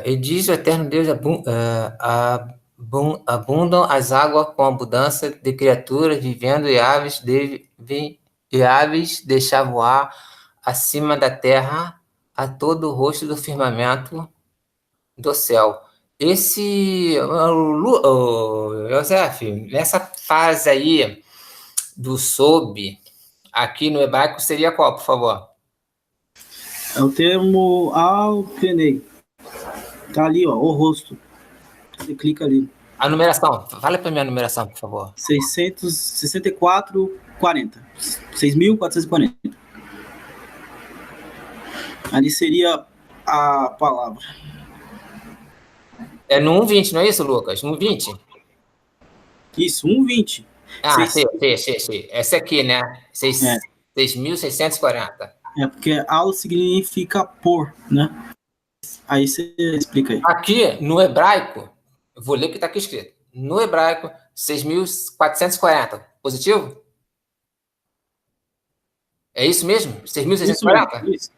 E diz o Eterno Deus, abundam as águas com abundância de criaturas vivendo e aves deixar voar acima da terra a todo o rosto do firmamento do céu. José, nessa fase aí do sob, aqui no hebraico seria qual, por favor? É o termo Al-Penei. Tá ali, ó, o rosto. Você clica ali. A numeração. Fala para mim a numeração, por favor. 664,40. 6.440. Ali seria a palavra. É no 1:20, não é isso, Lucas? No 1:20? Isso, 1:20. Sei. Essa aqui, né? 6.640. Porque al significa por, né? Aí você explica aí. Aqui, no hebraico, eu vou ler o que está aqui escrito. No hebraico, 6.440. Positivo? É isso mesmo? 6.640? Isso.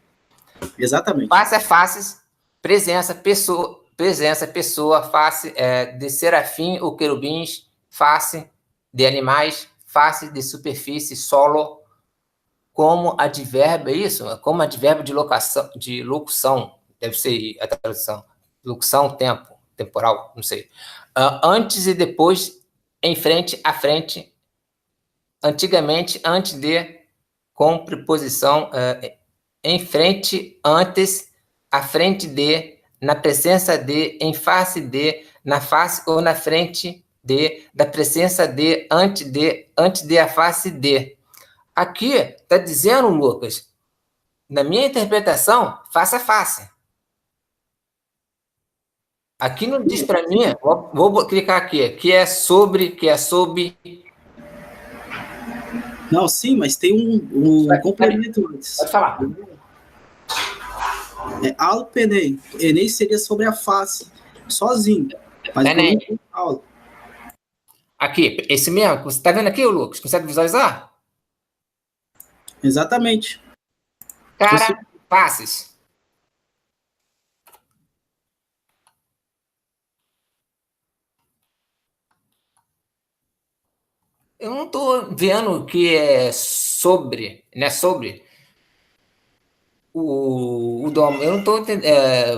Exatamente. Face a face, presença, pessoa, face de serafim ou querubins, face de animais, face de superfície, solo, como advérbio, é isso? Como advérbio de locução, deve ser a tradução. Locução, tempo, temporal, não sei. Antes e depois, em frente, à frente, antigamente, antes de, com preposição em frente, antes, à frente de, na presença de, em face de, na face ou na frente de, da presença de, antes de a face de. Aqui está dizendo, Lucas, na minha interpretação, face a face. Aqui não diz para mim, vou clicar aqui, que é sobre. Não, sim, mas tem um complemento antes. Pode falar. Al-Penei. Enei seria sobre a face, sozinho. Mas não aqui, esse mesmo, você está vendo aqui, Lucas? Consegue visualizar? Exatamente. Cara, faces. Eu não estou vendo que é sobre, né? Sobre o dom. Eu não estou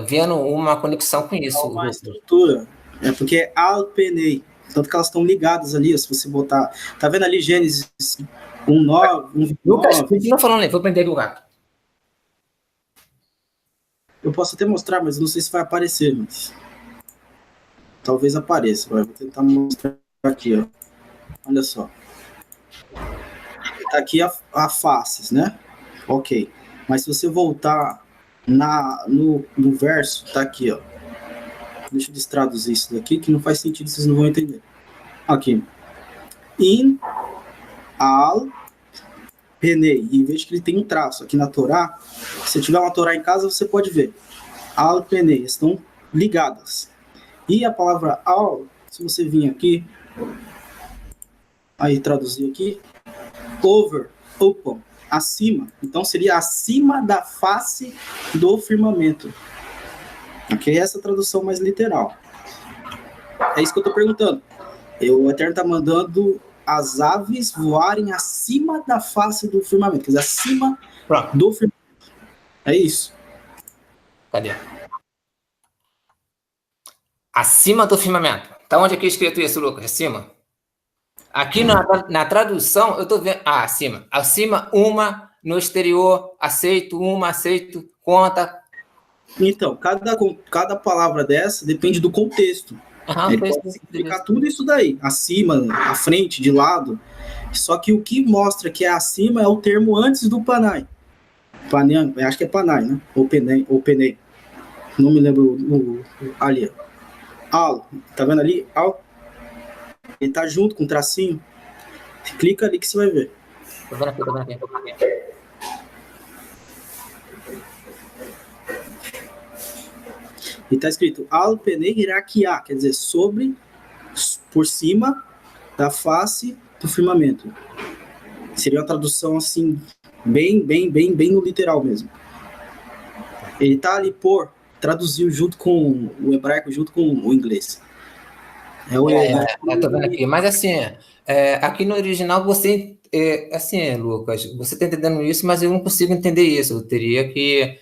vendo uma conexão com isso. Uma estrutura. É porque é Al-Penei. Tanto que elas estão ligadas ali, se você botar. Tá vendo ali Gênesis 1:9? Lucas, continua falando aí, vou prender o lugar. Eu posso até mostrar, mas não sei se vai aparecer. Mas... talvez apareça. Vou tentar mostrar aqui, ó. Olha só. Tá aqui a faces, né? Ok. Mas se você voltar no verso, tá aqui, ó. Deixa eu destraduzir isso daqui, que não faz sentido, vocês não vão entender. Aqui. In al penei. E veja que ele tem um traço aqui na Torá. Se tiver uma Torá em casa, você pode ver. al penei, estão ligadas. E a palavra al, se você vir aqui, aí traduzir aqui, over, open, acima. Então seria acima da face do firmamento. Ok? Essa é a tradução mais literal. É isso que eu estou perguntando. O Eterno está mandando as aves voarem acima da face do firmamento. Quer dizer, acima do firmamento. É isso. Cadê? Acima do firmamento. Tá onde aqui é escrito isso, Lucas? Acima? Aqui na tradução, eu estou vendo... acima. Acima, uma. No exterior, aceito, uma, aceito, conta. Então, cada palavra dessa depende do contexto. Pode significar tudo isso daí. Acima, à frente, de lado. Só que o que mostra que é acima é o termo antes do panai. Panai, acho que é panai, né? Ou penei. Não me lembro ali. Al, tá vendo ali? Al. Ele tá junto com o tracinho. Clica ali que você vai ver. Tô vendo aqui. E tá escrito al penei hirakia, quer dizer, por cima da face do firmamento. Seria uma tradução assim, bem no literal mesmo. Ele tá ali traduziu junto com o hebraico, junto com o inglês. Eu tô vendo aqui, mas assim, aqui no original você, assim, Lucas, você tá entendendo isso, mas eu não consigo entender isso. Eu teria que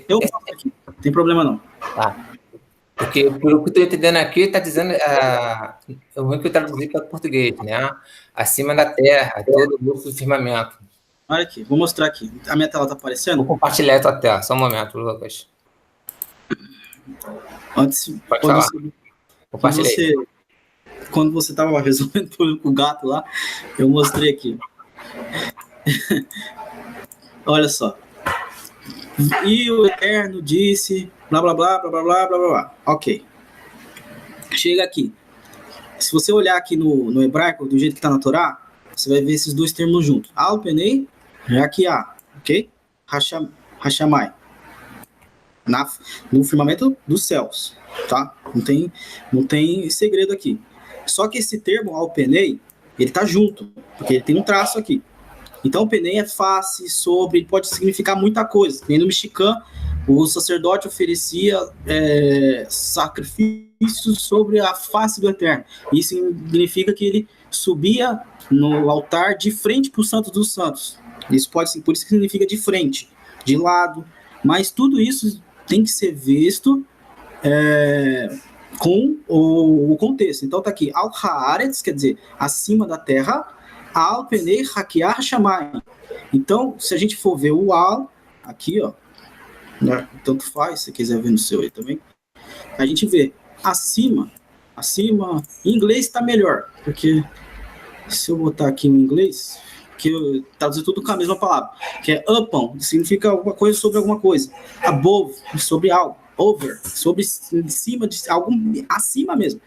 eu aqui, não tem problema não. Tá. Porque, pelo que eu estou entendendo aqui, está dizendo, eu vou que eu traduzi para português, né? Acima da terra, todo o firmamento. Olha aqui, vou mostrar aqui. A minha tela está aparecendo? Vou compartilhar a tua tela, só um momento, Lucas. Quando você estava resolvendo o problema com o gato lá, eu mostrei aqui. Olha só. E o Eterno disse, blá, blá, blá, blá, blá, blá, blá, blá. Ok. Chega aqui. Se você olhar aqui no hebraico, do jeito que está na Torá, você vai ver esses dois termos juntos. Al penei, rakia, ok? Hashamai. No firmamento dos céus, tá? Não tem segredo aqui. Só que esse termo, al penei, ele tá junto, porque ele tem um traço aqui. Então, o penei é face, sobre, pode significar muita coisa. Nem no mexicano, o sacerdote oferecia sacrifícios sobre a face do Eterno. Isso significa que ele subia no altar de frente para o Santo dos Santos. Por isso que significa de frente, de lado. Mas tudo isso tem que ser visto com o contexto. Então, tá aqui, al haaretz, quer dizer, acima da terra, al penei hakiah shamai. Então, se a gente for ver o al, aqui, ó, né, tanto faz, se quiser ver no seu aí também, a gente vê acima, em inglês está melhor, porque se eu botar aqui em inglês, que eu traduzir tudo com a mesma palavra, que é upon, significa alguma coisa sobre alguma coisa, above, sobre algo, over, sobre cima de algo, acima mesmo.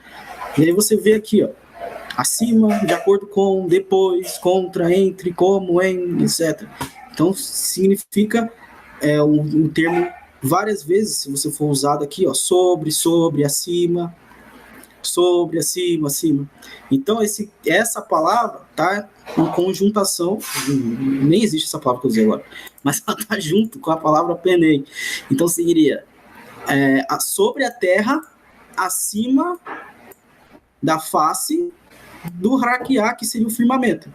E aí você vê aqui, ó, acima, de acordo com, depois, contra, entre, como, em, etc. Então, significa um termo várias vezes, se você for usado aqui, ó, sobre, acima, sobre, acima. Então, essa palavra tá em conjuntação, nem existe essa palavra que eu usei agora, mas ela tá junto com a palavra penei. Então, seria sobre a terra, acima da face do Rakiá, que seria o firmamento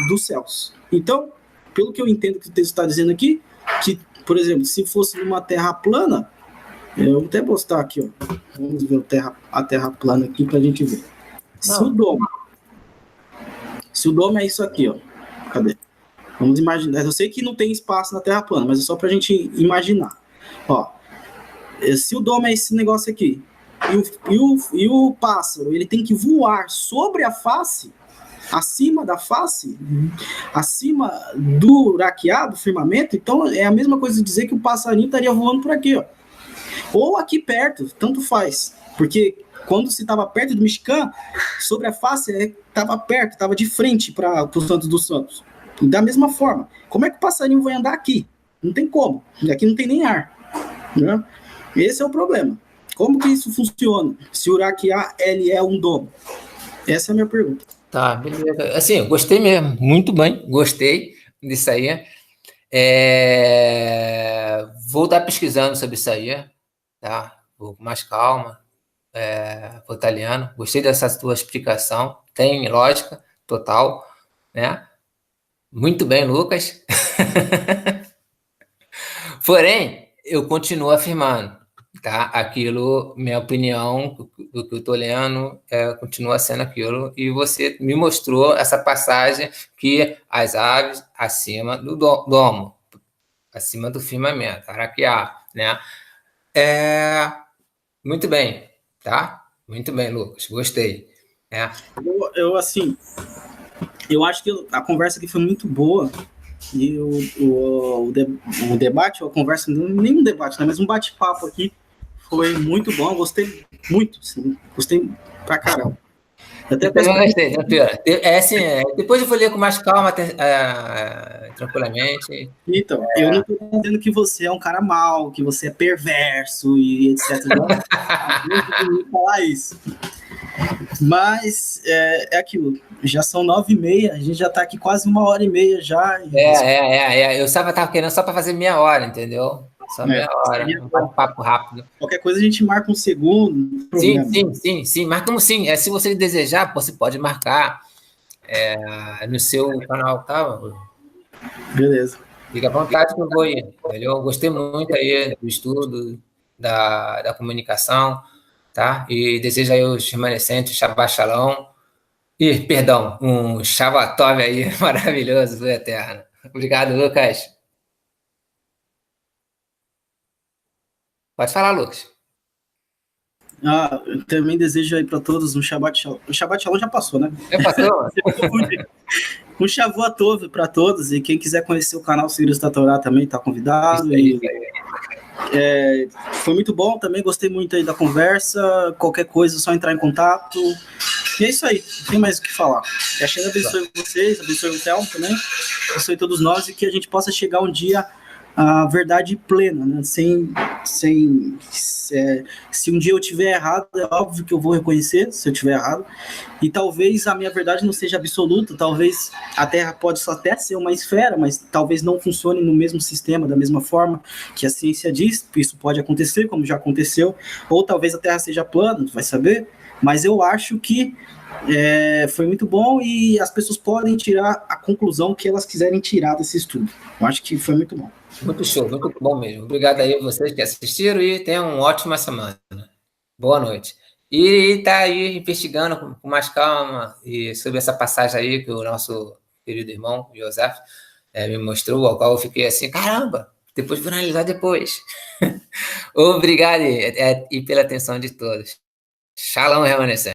dos céus. Então, pelo que eu entendo que o texto está dizendo aqui, que, por exemplo, se fosse numa terra plana, eu vou até postar aqui, ó. Vamos ver a terra plana aqui para a gente ver. Se o dome é isso aqui, ó. Cadê? Vamos imaginar. Eu sei que não tem espaço na terra plana, mas é só para a gente imaginar. Ó, se o dome é esse negócio aqui, e o pássaro, ele tem que voar sobre a face, acima da face, acima do raquiá, do firmamento, então é a mesma coisa de dizer que o passarinho estaria voando por aqui, ó. Ou aqui perto, tanto faz, porque quando se estava perto do Mishkan, sobre a face estava perto, estava de frente para o Santo dos Santos. E da mesma forma, como é que o passarinho vai andar aqui? Não tem como. Aqui não tem nem ar. Né? Esse é o problema. Como que isso funciona? Se o Uraquiá ele é um domo? Essa é a minha pergunta. Tá, beleza. Assim, eu gostei mesmo, muito bem, gostei disso aí. Vou estar pesquisando sobre isso aí, tá? Vou com mais calma, vou italiano. Gostei dessa tua explicação, tem lógica total, né? Muito bem, Lucas. Porém, eu continuo afirmando, tá? Aquilo, minha opinião, do que eu estou lendo, continua sendo aquilo, e você me mostrou essa passagem que as aves acima do domo, acima do firmamento, araqueá, né? Muito bem, tá? Muito bem, Lucas, gostei. Né? Assim, eu acho que a conversa aqui foi muito boa. E o debate, a conversa, nem um debate, né, mas um bate-papo aqui foi muito bom. Gostei muito, assim, gostei pra caramba. Eu também gostei, tranquilo. Depois eu vou ler com mais calma, tranquilamente. Então, eu não estou dizendo que você é um cara mau, que você é perverso e etc. Não vou falar isso. Mas é aquilo, já são 9h30, a gente já está aqui quase 1h30 já. Eu estava querendo só para fazer meia hora, entendeu? Só meia hora, um papo rápido. Qualquer coisa a gente marca um segundo. Sim, marcamos sim. Se você desejar, você pode marcar no seu canal, tá? Beleza. Fica à vontade que eu vou ir, entendeu? Gostei muito aí do estudo, da comunicação, tá? E desejo aí os remanescentes, Shabbat Shalom. Perdão, um Shabatov aí maravilhoso do Eterno. Obrigado, Lucas. Pode falar, Lucas. Eu também desejo aí para todos um Shabbat Shalom. O Shabbat Shalom já passou, né? Já passou? Um Shavuot Tov para todos. E quem quiser conhecer o canal Segredos da Torá também está convidado. Foi muito bom também, gostei muito aí da conversa. Qualquer coisa, é só entrar em contato. E é isso aí, não tem mais o que falar. Que a Shem abençoe vocês, abençoe o Thelmo também, abençoe todos nós e que a gente possa chegar um dia à verdade plena, né? Se um dia eu tiver errado, é óbvio que eu vou reconhecer se eu tiver errado. E talvez a minha verdade não seja absoluta, talvez a Terra pode só até ser uma esfera, mas talvez não funcione no mesmo sistema, da mesma forma que a ciência diz. Isso pode acontecer, como já aconteceu. Ou talvez a Terra seja plana, vai saber. Mas eu acho que foi muito bom e as pessoas podem tirar a conclusão que elas quiserem tirar desse estudo. Eu acho que foi muito bom. Muito show, muito bom mesmo. Obrigado aí a vocês que assistiram e tenham uma ótima semana. Boa noite. E tá aí investigando com mais calma e sobre essa passagem aí que o nosso querido irmão, Joseph, me mostrou, ao qual eu fiquei assim, caramba, depois vou analisar depois. Obrigado e pela atenção de todos. Shalom, remanescente.